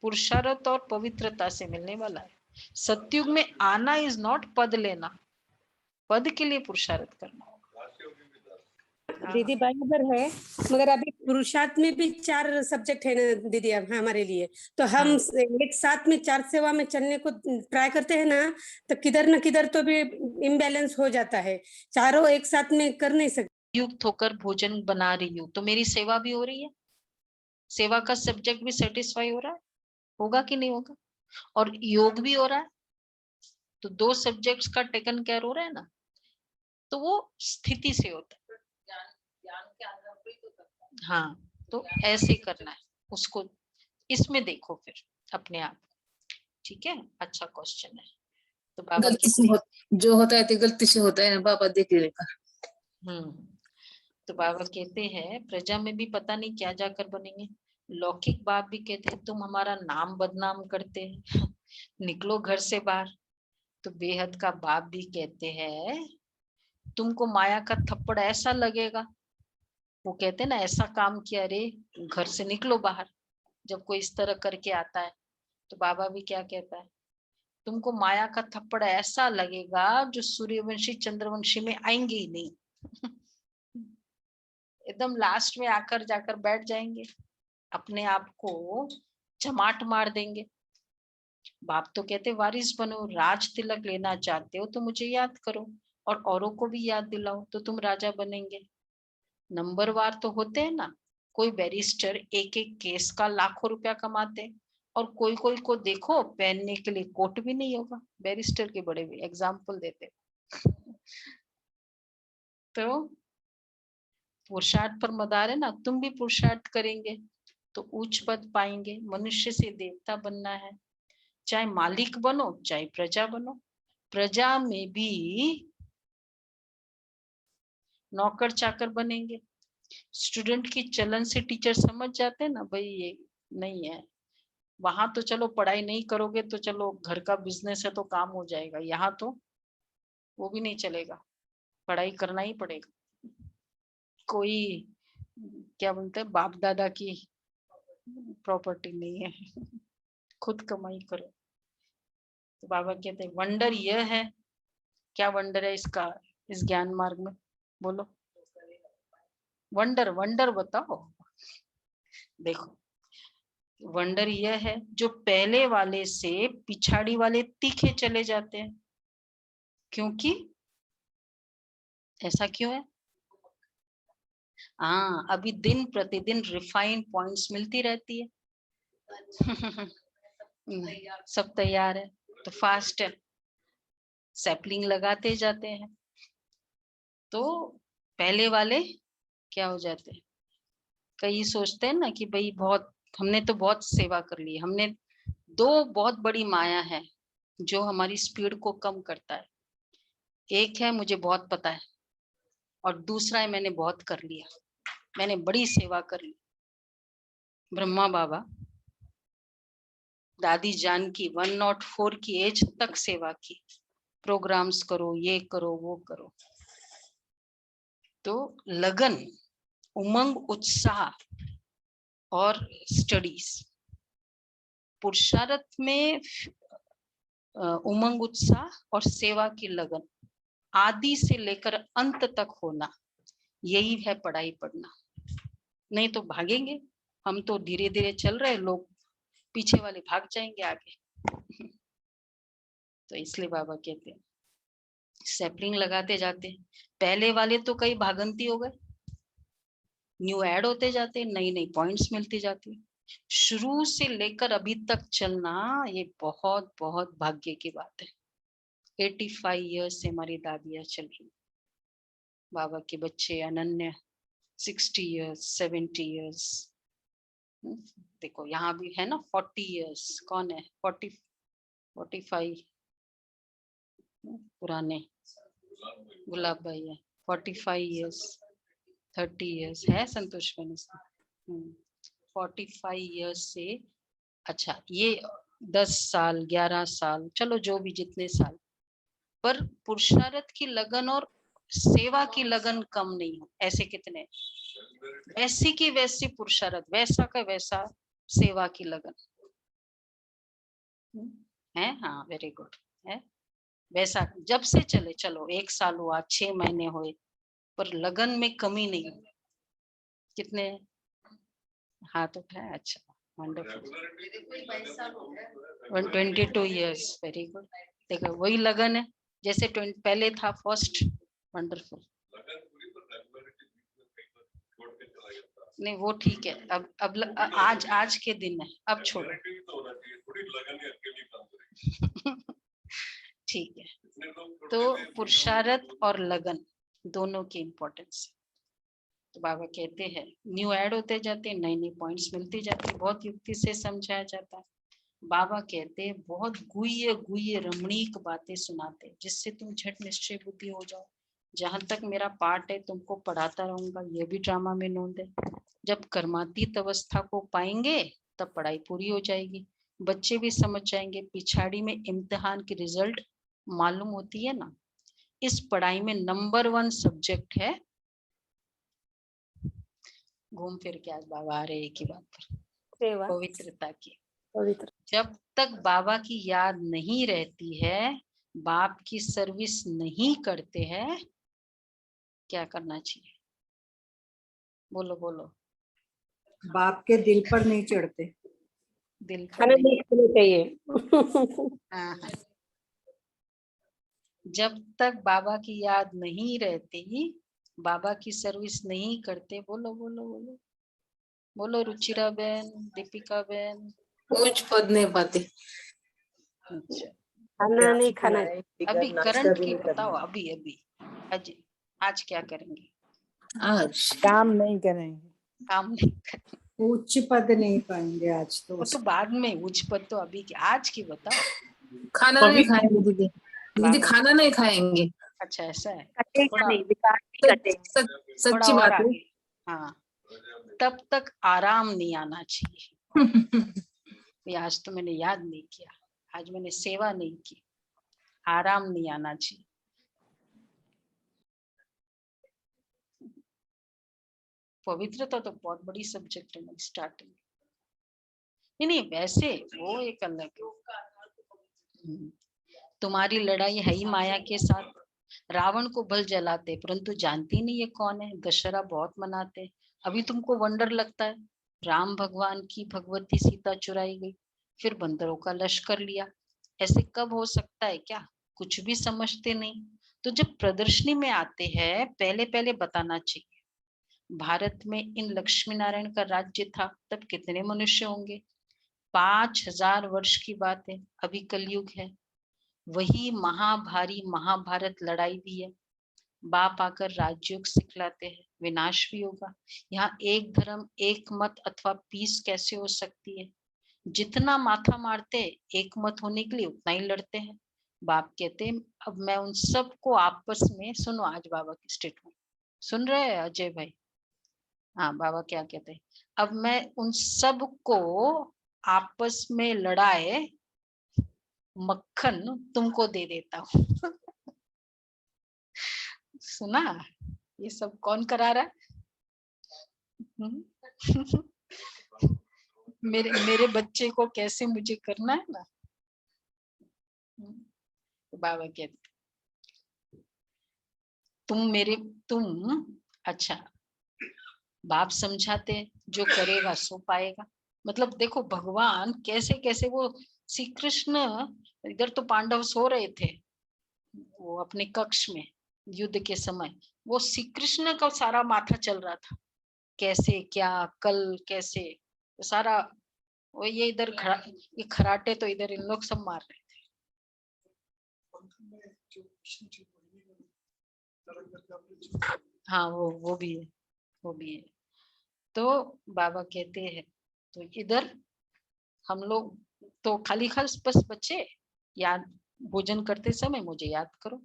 पुरुषार्थ और पवित्रता से मिलने वाला है। सत्युग में आना इज नॉट पद लेना, पद के लिए पुरुषार्थ करना। दीदी बराबर है, मगर अभी पुरुषार्थ में भी 4 सब्जेक्ट है ना दीदी अब हमारे लिए, तो हम एक साथ में 4 सेवा में चलने को ट्राई करते हैं ना, तो किधर न किधर तो भी इम्बैलेंस हो जाता है, चारों एक साथ में कर नहीं सकते। युक्त होकर भोजन बना रही हूँ तो मेरी सेवा भी हो रही है, सेवा का सब्जेक्ट भी सेटिस्फाई हो रहा है, होगा कि नहीं होगा? और योग भी हो रहा है, तो 2 सब्जेक्ट्स का टेकन केयर हो रहा है ना, तो वो स्थिति से होता है। ज्ञान के आधार पर ही तो करता है। हाँ, तो ऐसे करना है उसको, इसमें देखो फिर अपने आप। ठीक है, अच्छा क्वेश्चन है। तो बाबा गलती से जो होता है तो गलती से होता है ना, बाबा देख लेगा। तो बाबा कहते हैं प्रजा में भी पता नहीं क्या जाकर बनेंगे। लौकिक बाप भी कहते हैं तुम हमारा नाम बदनाम करते हैं, निकलो घर से बाहर। तो बेहद का बाप भी कहते हैं तुमको माया का थप्पड़ ऐसा लगेगा, वो कहते हैं ना ऐसा काम किया, अरे घर से निकलो बाहर। जब कोई इस तरह करके आता है तो बाबा भी क्या कहता है, तुमको माया का थप्पड़ ऐसा लगेगा जो सूर्यवंशी चंद्रवंशी में आएंगे ही नहीं। एकदम लास्ट में आकर जाकर बैठ जाएंगे, अपने आप को चमाट मार देंगे। बाप तो कहते वारिस बनो, राज तिलक लेना चाहते हो तो मुझे याद करो और औरों को भी याद दिलाओ तो तुम राजा बनेंगे। नंबरवार तो होते हैं ना, कोई बैरिस्टर एक एक केस का लाखों रुपया कमाते हैं और कोई कोई को देखो पहनने के लिए कोट भी नहीं होगा। बैरिस्टर के बड़े भी एग्जाम्पल देते। तो पुरुषार्थ पर मदार है ना, तुम भी पुरुषार्थ करेंगे तो उच्च पद पाएंगे। मनुष्य से देवता बनना है, चाहे मालिक बनो चाहे प्रजा बनो। प्रजा में भी नौकर चाकर बनेंगे। स्टूडेंट की चलन से टीचर समझ जाते हैं ना, भाई ये नहीं है। वहां तो चलो पढ़ाई नहीं करोगे तो चलो घर का बिजनेस है तो काम हो जाएगा, यहाँ तो वो भी नहीं चलेगा, पढ़ाई करना ही पड़ेगा। कोई क्या बोलते हैं, बाप दादा की प्रॉपर्टी नहीं है, खुद कमाई करो। तो बाबा कहते हैं वंडर यह है, क्या वंडर है इसका इस ज्ञान मार्ग में, बोलो वंडर, वंडर बताओ। देखो वंडर यह है जो पहले वाले से पिछाड़ी वाले तीखे चले जाते हैं। क्योंकि ऐसा क्यों है? हाँ, अभी दिन प्रतिदिन रिफाइंड पॉइंट्स मिलती रहती है। सब तैयार है तो फास्ट है, सैपलिंग लगाते जाते हैं तो पहले वाले क्या हो जाते हैं। कई सोचते हैं ना कि भाई बहुत हमने तो बहुत सेवा कर ली, हमने दो बहुत बड़ी माया है जो हमारी स्पीड को कम करता है। एक है मुझे बहुत पता है और दूसरा है मैंने बहुत कर लिया, मैंने बड़ी सेवा कर ली। ब्रह्मा बाबा दादी जान की 104 की एज तक सेवा की, प्रोग्राम्स करो, ये करो, वो करो। तो लगन, उमंग, उत्साह और स्टडीज, पुरुषार्थ में उमंग, उत्साह और सेवा की लगन आदि से लेकर अंत तक होना, यही है पढ़ाई पढ़ना। नहीं तो भागेंगे हम, तो धीरे धीरे चल रहे, लोग पीछे वाले भाग जाएंगे आगे। तो इसलिए बाबा कहते हैं सैपलिंग लगाते जाते हैं। पहले वाले तो कई भागंती हो गए, न्यू ऐड होते जाते, नई नई पॉइंट्स मिलती जाती। शुरू से लेकर अभी तक चलना ये बहुत बहुत भाग्य की बात है। 85 इयर्स से हमारी दादियां चल रही, बाबा के बच्चे अनन्य 60 इयर्स, 70 इयर्स। देखो यहाँ भी है ना 40 इयर्स, कौन है 45 पुराने, गुलाब भाई है 45 इयर्स, 30 इयर्स है संतोष बनी 45 इयर्स से। अच्छा ये 10 साल 11 साल चलो जो भी जितने साल, पर पुरुषार्थ की लगन और सेवा की लगन कम नहीं हो। ऐसे कितने, वैसी की वैसी पुरुषार्थ, वैसा का वैसा सेवा की लगन है। हाँ वेरी गुड है, वैसा जब से चले, चलो 1 साल हुआ, 6 महीने हुए, पर लगन में कमी नहीं। कितने हाथ उठाए? अच्छा वंडरफुल, 122 इयर्स, वेरी गुड। देखो वही लगन है जैसे पहले था फर्स्ट, वंडरफुल। नहीं वो ठीक है, अब आज के दिन है, अब छोड़ो। ठीक है, तो पुरुषार्थ और लगन दोनों की इम्पोर्टेंस। तो बाबा कहते हैं न्यू ऐड होते जाते हैं, नई नई पॉइंट्स मिलती जाती, बहुत युक्ति से समझाया जाता है। बाबा कहते हैं बहुत गुह्य गुह्य रमणीक बातें सुनाते जिससे तुम झट निश्चय बुद्धि हो जाओ। जहां तक मेरा पार्ट है तुमको पढ़ाता रहूंगा, ये भी ड्रामा में नोंद है। जब कर्मातीत अवस्था को पाएंगे तब पढ़ाई पूरी हो जाएगी, बच्चे भी समझ जाएंगे। पिछाड़ी में इम्तिहान की रिजल्ट मालूम होती है ना, इस पढ़ाई में नंबर 1 सब्जेक्ट है, घूम फिर के आज बाबा आ रहे एक ही बात पर, सेवा पवित्रता की। पवित्र। जब तक बाबा की याद नहीं रहती है, बाप की सर्विस नहीं करते हैं, क्या करना चाहिए? बोलो बोलो। बाप के दिल पर नहीं चढ़ते। दिल पर खाना नहीं। नहीं खाना चाहिए। हाँ, हाँ। जब तक बाबा की याद नहीं रहती, बाबा की सर्विस नहीं करते, बोलो बोलो बोलो बोलो, रुचिरा बहन, दीपिका बहन। कुछ पद नहीं पाते। अच्छा, खाना नहीं खाना। अभी करंट की बताओ, अभी अभी आज क्या करेंगे? आज काम नहीं करेंगे। काम नहीं करेंगे, उच्च पद नहीं पाएंगे आज तो। वो तो बाद में, उच्च पद तो अभी की, आज की बताओ। खाना नहीं खाएंगे दीदी। दीदी बाबा। खाना नहीं खाएंगे। अच्छा, ऐसा है। कटेगा थोड़ा नहीं, विकास नहीं कटेगा। थोड़ा सच्ची और बात है। आगे। हाँ, तब तक आराम नहीं आना चाहिए। ये आज तो मैंने याद नहीं किया, आज मैंने सेवा नहीं की, आराम नहीं आना चाहिए। पवित्रता तो बहुत बड़ी सब्जेक्ट है मेरी स्टार्टिंग। नहीं, वैसे वो एक अलग है। तुम्हारी लड़ाई है ही माया के साथ। रावण को भल जलाते, परंतु जानती नहीं ये कौन है। दशहरा बहुत मनाते, अभी तुमको वंडर लगता है। राम भगवान की भगवती सीता चुराई गई, फिर बंदरों का लश्कर लिया। ऐसे कब हो सकता है क्या? कुछ भी समझते नहीं। तो जब प्रदर्शनी में आते हैं, पहले पहले बताना चाहिए। भारत में इन लक्ष्मी नारायण का राज्य था, तब कितने मनुष्य होंगे? 5000 वर्ष की बात है, अभी कलयुग है। वही महाभारी महाभारत लड़ाई भी है। बाप आकर राजयोग सिखलाते हैं, विनाश भी होगा। यहाँ एक धर्म एक मत अथवा पीस कैसे हो सकती है? जितना माथा मारते एक मत होने के लिए, उतना ही लड़ते हैं। बाप कहते हैं, अब मैं उन सबको आपस में, सुनो आज बाबा की स्टेटमेंट सुन रहे हैं अजय भाई? हाँ, बाबा क्या कहते हैं? अब मैं उन सबको आपस में लड़ाए मक्खन तुमको दे देता हूँ। सुना? ये सब कौन करा रहा है? मेरे बच्चे को कैसे मुझे करना है ना। बाबा कहते तुम अच्छा, बाप समझाते जो करेगा सो पाएगा। मतलब देखो भगवान कैसे कैसे, वो श्री कृष्ण, इधर तो पांडव सो रहे थे वो अपने कक्ष में युद्ध के समय, वो श्री कृष्ण का सारा माथा चल रहा था, कैसे क्या कल कैसे सारा। वो ये इधर ये खराटे तो इधर इन लोग सब मार रहे थे। हाँ, वो भी है, वो भी है। तो बाबा कहते हैं, तो इधर हम लोग तो खाली खल्स बस बच्चे याद, भोजन करते समय मुझे याद करो,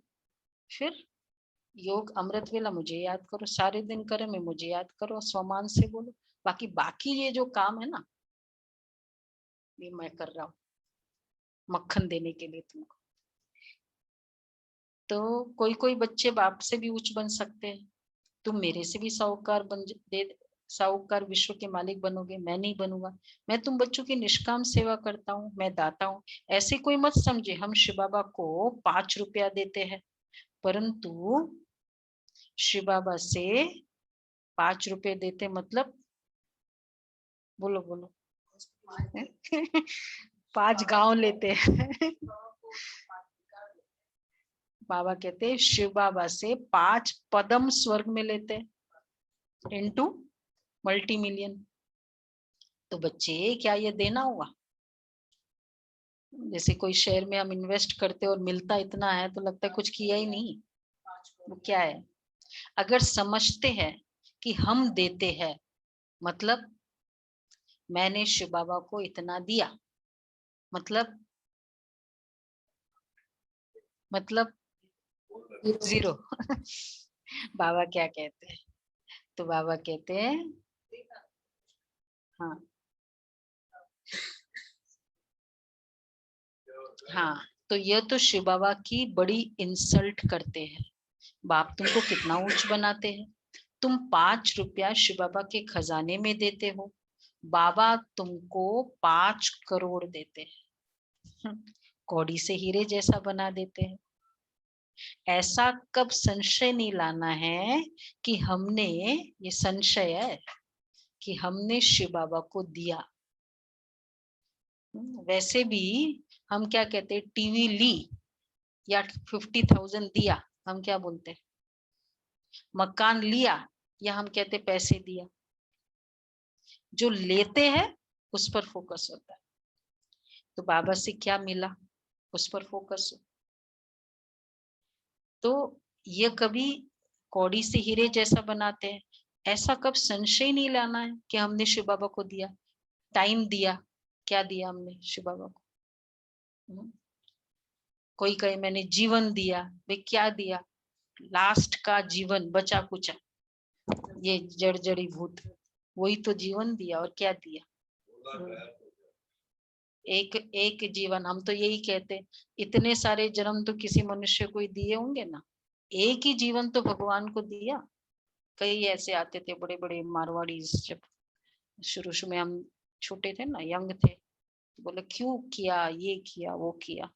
फिर योग अमृत वेला मुझे याद करो, सारे दिन करे में मुझे याद करो, स्वमान से बोलो। बाकी ये जो काम है ना, ये मैं कर रहा हूँ मक्खन देने के लिए तुमको। तो कोई कोई बच्चे बाप से भी उच्च बन सकते हैं। तुम मेरे से भी साहूकार विश्व के मालिक बनोगे, मैं नहीं बनूंगा। मैं तुम बच्चों की निष्काम सेवा करता हूँ, मैं दाता हूँ। ऐसे कोई मत समझे हम शिव बाबा को 5 रुपया देते हैं, परंतु शिव बाबा से 5 रुपए देते मतलब, बोलो बोलो 5 गांव लेते हैं। बाबा कहते हैं शिव बाबा से 5 पदम स्वर्ग में लेते हैं इनटू मल्टी मिलियन। तो बच्चे क्या ये देना हुआ? जैसे कोई शेयर में हम इन्वेस्ट करते और मिलता इतना है तो लगता है कुछ किया ही नहीं। वो क्या है? अगर समझते हैं कि हम देते हैं, मतलब मैंने शिव बाबा को इतना दिया, मतलब 0। बाबा क्या कहते हैं? तो बाबा कहते हैं, हाँ हाँ, तो यह तो शिव बाबा की बड़ी इंसल्ट करते हैं। बाप तुमको कितना ऊंच बनाते हैं, तुम 5 रुपया शिव बाबा के खजाने में देते हो, बाबा तुमको 5 करोड़ देते हैं, कौड़ी से हीरे जैसा बना देते हैं। ऐसा कब संशय नहीं लाना है कि हमने, ये संशय है कि हमने शिव बाबा को दिया। वैसे भी हम क्या कहते हैं, टीवी ली या 50,000 दिया, हम क्या बोलते हैं, मकान लिया या हम कहते पैसे दिया। जो लेते हैं उस पर फोकस होता है। तो बाबा से क्या मिला उस पर फोकस हो। तो ये कभी कौड़ी से हीरे जैसा बनाते हैं। ऐसा कब संशय नहीं लाना है कि हमने शिव बाबा को दिया, टाइम दिया। क्या दिया हमने शिव बाबा को? कोई कहे मैंने जीवन दिया, भाई क्या दिया? लास्ट का जीवन बचा कुचा, ये जड़ जड़ी भूत, वही तो जीवन दिया। और क्या दिया? एक जीवन। हम तो यही कहते, इतने सारे जन्म तो किसी मनुष्य को ही दिए होंगे ना, एक ही जीवन तो भगवान को दिया। कई ऐसे आते थे बड़े बड़े मारवाड़ी, जब शुरू में हम छोटे थे ना, यंग थे, तो बोले क्यों किया, ये किया वो किया।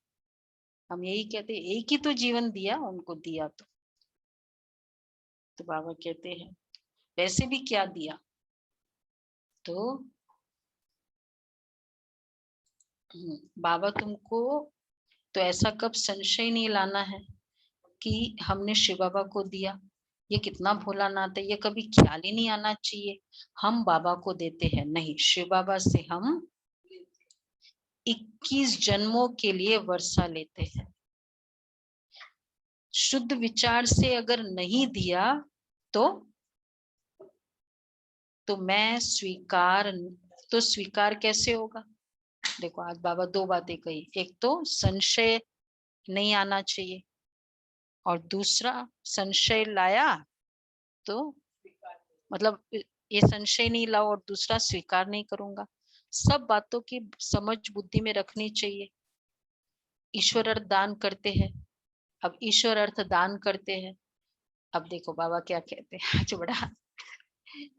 हम यही कहते, एक ही तो जीवन दिया उनको, दिया तो बाबा कहते हैं वैसे भी क्या दिया। तो बाबा तुमको, तो ऐसा कब संशय नहीं लाना है कि हमने शिव बाबा को दिया। ये कितना भोलानाथ है, ये कभी ख्याल ही नहीं आना चाहिए हम बाबा को देते हैं। नहीं, शिव बाबा से हम 21 जन्मों के लिए वर्षा लेते हैं। शुद्ध विचार से अगर नहीं दिया तो मैं स्वीकार, तो स्वीकार कैसे होगा? देखो आज बाबा 2 बातें कही, एक तो संशय नहीं आना चाहिए, और दूसरा संशय लाया तो मतलब ये संशय नहीं लाओ, और दूसरा स्वीकार नहीं करूंगा। सब बातों की समझ बुद्धि में रखनी चाहिए। ईश्वर अर्थ दान करते हैं, अब ईश्वर अर्थ दान करते हैं। अब देखो बाबा क्या कहते हैं, आज बड़ा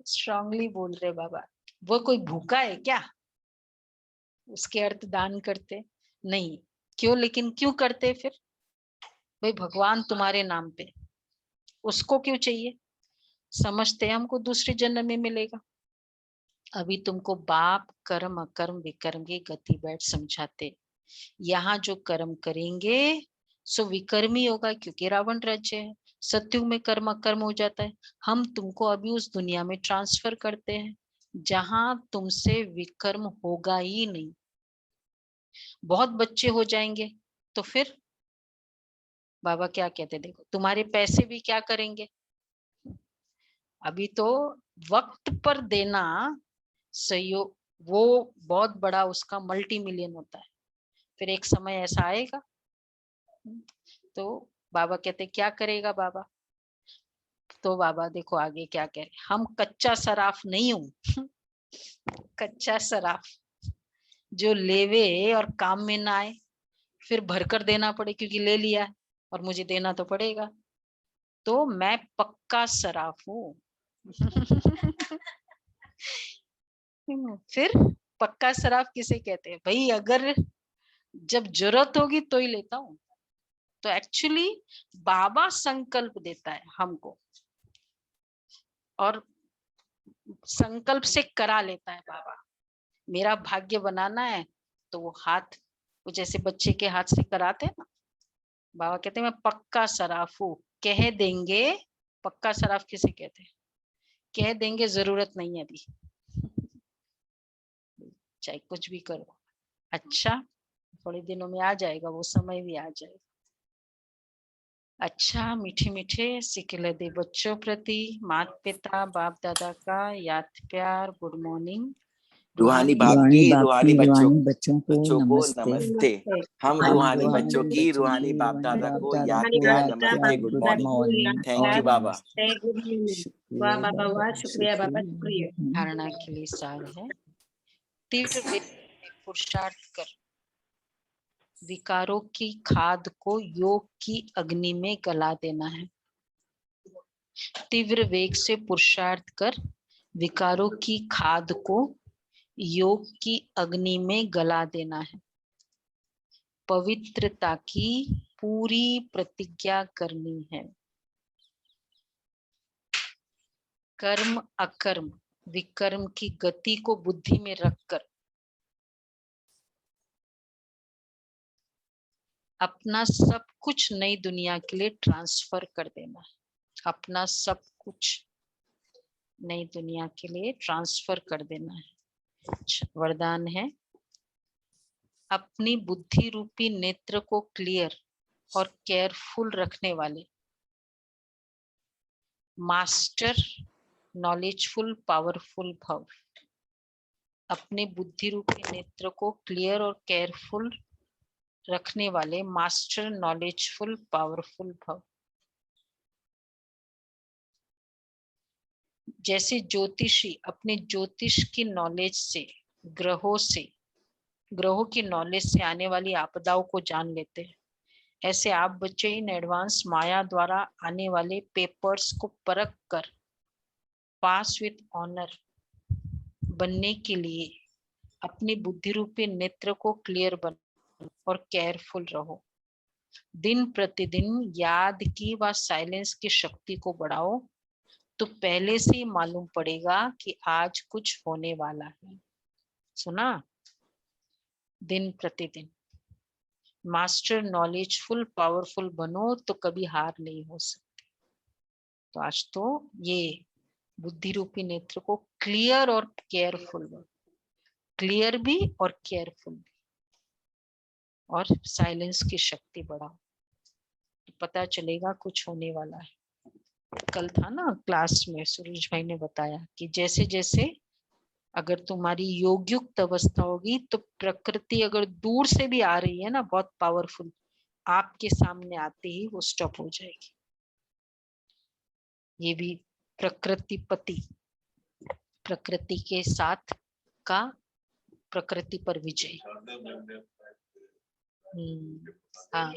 स्ट्रांगली बोल रहे बाबा। वो कोई भूखा है क्या उसके अर्थ दान करते? नहीं। क्यों? लेकिन क्यों करते फिर? भाई भगवान तुम्हारे नाम पे, उसको क्यों चाहिए? समझते हैं हमको दूसरे जन्म में मिलेगा। अभी तुमको बाप कर्म अकर्म विकर्म की गति बैठ समझाते। यहाँ जो कर्म करेंगे सो विकर्मी होगा, क्योंकि रावण राज्य है। सत्युग में कर्म अकर्म हो जाता है। हम तुमको अभी उस दुनिया में ट्रांसफर करते हैं जहां तुमसे विकर्म होगा ही नहीं। बहुत बच्चे हो जाएंगे तो फिर बाबा क्या कहते, देखो तुम्हारे पैसे भी क्या करेंगे। अभी तो वक्त पर देना सहयोग, वो बहुत बड़ा उसका मल्टी मिलियन होता है। फिर एक समय ऐसा आएगा तो बाबा कहते क्या करेगा बाबा? तो बाबा देखो आगे क्या कह रहे, हम कच्चा सराफ नहीं हूं। कच्चा सराफ जो लेवे और काम में ना आए, फिर भरकर देना पड़े क्योंकि ले लिया है और मुझे देना तो पड़ेगा। तो मैं पक्का सराफ हूँ। फिर पक्का सराफ किसे कहते हैं भाई? अगर जब जरूरत होगी तो ही लेता हूँ। तो एक्चुअली बाबा संकल्प देता है हमको और संकल्प से करा लेता है बाबा। मेरा भाग्य बनाना है तो वो हाथ, वो जैसे बच्चे के हाथ से कराते हैं ना, बाबा कहते हैं मैं पक्का सराफ हूँ। कह देंगे, पक्का सराफ किसे कहते हैं? कह देंगे जरूरत नहीं है अभी, चाहे कुछ भी करो। अच्छा थोड़े दिनों में आ जाएगा, वो समय भी आ जाएगा। अच्छा मीठे मीठे सिखले दे बच्चों प्रति माता पिता बाप दादा का याद प्यार, गुड मॉर्निंग। रूहानी बाप की रूहानी बच्चों को नमस्ते। हम रूहानी बच्चों की रूहानी बाप दादा को याद प्यार नमस्ते, गुड मॉर्निंग। थैंक यू बाबा। वाह बाबा वाह, शुक्रिया बाबा, शुक्रिया। धारणा के लिए सार है, तीव्र पुरुषार्थ कर विकारों की खाद को योग की अग्नि में गला देना है। तीव्र वेग से पुरुषार्थ कर विकारों की खाद को योग की अग्नि में गला देना है। पवित्रता की पूरी प्रतिज्ञा करनी है। कर्म अकर्म विकर्म की गति को बुद्धि में रखकर अपना सब कुछ नई दुनिया के लिए ट्रांसफर कर देना है। अपना सब कुछ नई दुनिया के लिए ट्रांसफर कर देना है। वरदान है, अपनी बुद्धि रूपी नेत्र को क्लियर और केयरफुल रखने वाले मास्टर नॉलेजफुल पावरफुल भव। अपने बुद्धि रूपी नेत्र को क्लियर और केयरफुल रखने वाले मास्टर नॉलेजफुल पावरफुल भव। जैसे ज्योतिषी अपने ज्योतिष की नॉलेज से ग्रहों की नॉलेज से आने वाली आपदाओं को जान लेते हैं, ऐसे आप बच्चे इन एडवांस माया द्वारा आने वाले पेपर्स को परख कर पास विद ऑनर बनने के लिए अपनी बुद्धि रूपी नेत्र को क्लियर बनो और केयरफुल रहो। दिन प्रतिदिन याद की व साइलेंस की शक्ति को बढ़ाओ तो पहले से ही मालूम पड़ेगा कि आज कुछ होने वाला है। सुना? दिन प्रतिदिन मास्टर नॉलेजफुल पावरफुल बनो तो कभी हार नहीं हो सकती। तो आज तो ये बुद्धि रूपी नेत्र को क्लियर और केयरफुल बनो, क्लियर भी और केयरफुल भी, और साइलेंस की शक्ति बढ़ाओ तो पता चलेगा कुछ होने वाला है। कल था ना क्लास में सुरेश भाई ने बताया कि जैसे जैसे अगर तुम्हारी योगयुक्त अवस्था होगी तो प्रकृति अगर दूर से भी आ रही है ना बहुत पावरफुल, आपके सामने आते ही वो स्टॉप हो जाएगी। ये भी प्रकृतिपति, प्रकृति के साथ का प्रकृति पर विजय। हाँ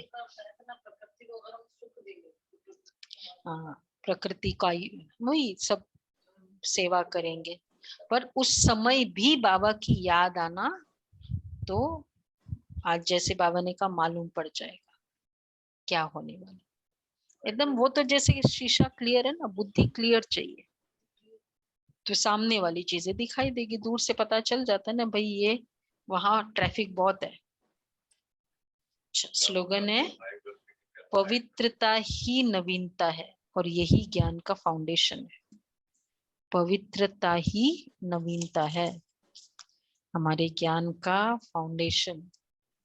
हाँ, प्रकृति का वही सब सेवा करेंगे, पर उस समय भी बाबा की याद आना तो आज जैसे बाबा ने कहा मालूम पड़ जाएगा क्या होने वाला एकदम। वो तो जैसे शीशा क्लियर है ना, बुद्धि क्लियर चाहिए तो सामने वाली चीजें दिखाई देगी। दूर से पता चल जाता है ना भाई ये वहां ट्रैफिक बहुत है। स्लोगन है, पवित्रता ही नवीनता है और यही ज्ञान का फाउंडेशन है। पवित्रता ही नवीनता है, हमारे ज्ञान का फाउंडेशन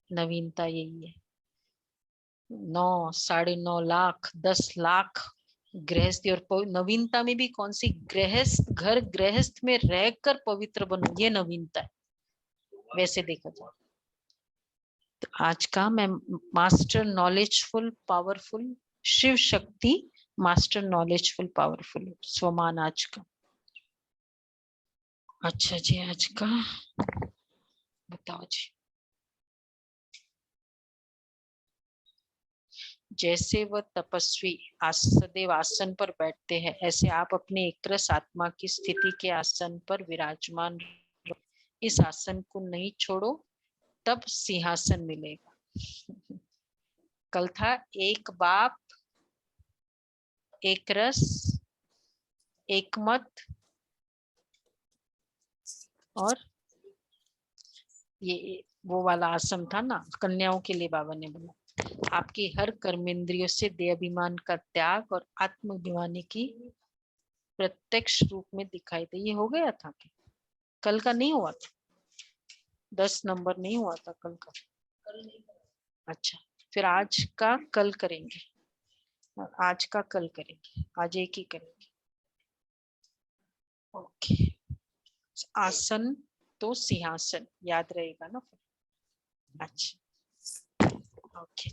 नवीनता यही है। 9, 9.5 लाख 10 लाख गृहस्थी, और नवीनता में भी कौन सी? गृहस्थ घर गृहस्थ में रहकर पवित्र बनो, ये नवीनता है वैसे देखा जाए तो। आज का मैं master knowledgeful powerful Shiv Shakti master knowledgeful powerful स्वमान आज का। अच्छा जी, आज का बताओ जी। जैसे वह तपस्वी सदैव आसन पर बैठते हैं, ऐसे आप अपने एकरस आत्मा की स्थिति के आसन पर विराजमान रहो। इस आसन को नहीं छोड़ो, तब सिंहासन मिलेगा। कल था एक बाप, एक रस, एक मत, और ये वो वाला आसन था ना कन्याओं के लिए। बाबा ने बोला आपकी हर कर्मेंद्रियों से देह अभिमान का त्याग और आत्माभिमानी की प्रत्यक्ष रूप में दिखाई दे। ये हो गया था कि कल का नहीं हुआ था? 10 नंबर नहीं हुआ था कल का? अच्छा, फिर आज का कल करेंगे, आज का कल करेंगे, आज एक ही करेंगे। ओके, आसन तो सिंहासन याद रहेगा ना फिर। अच्छा ओके।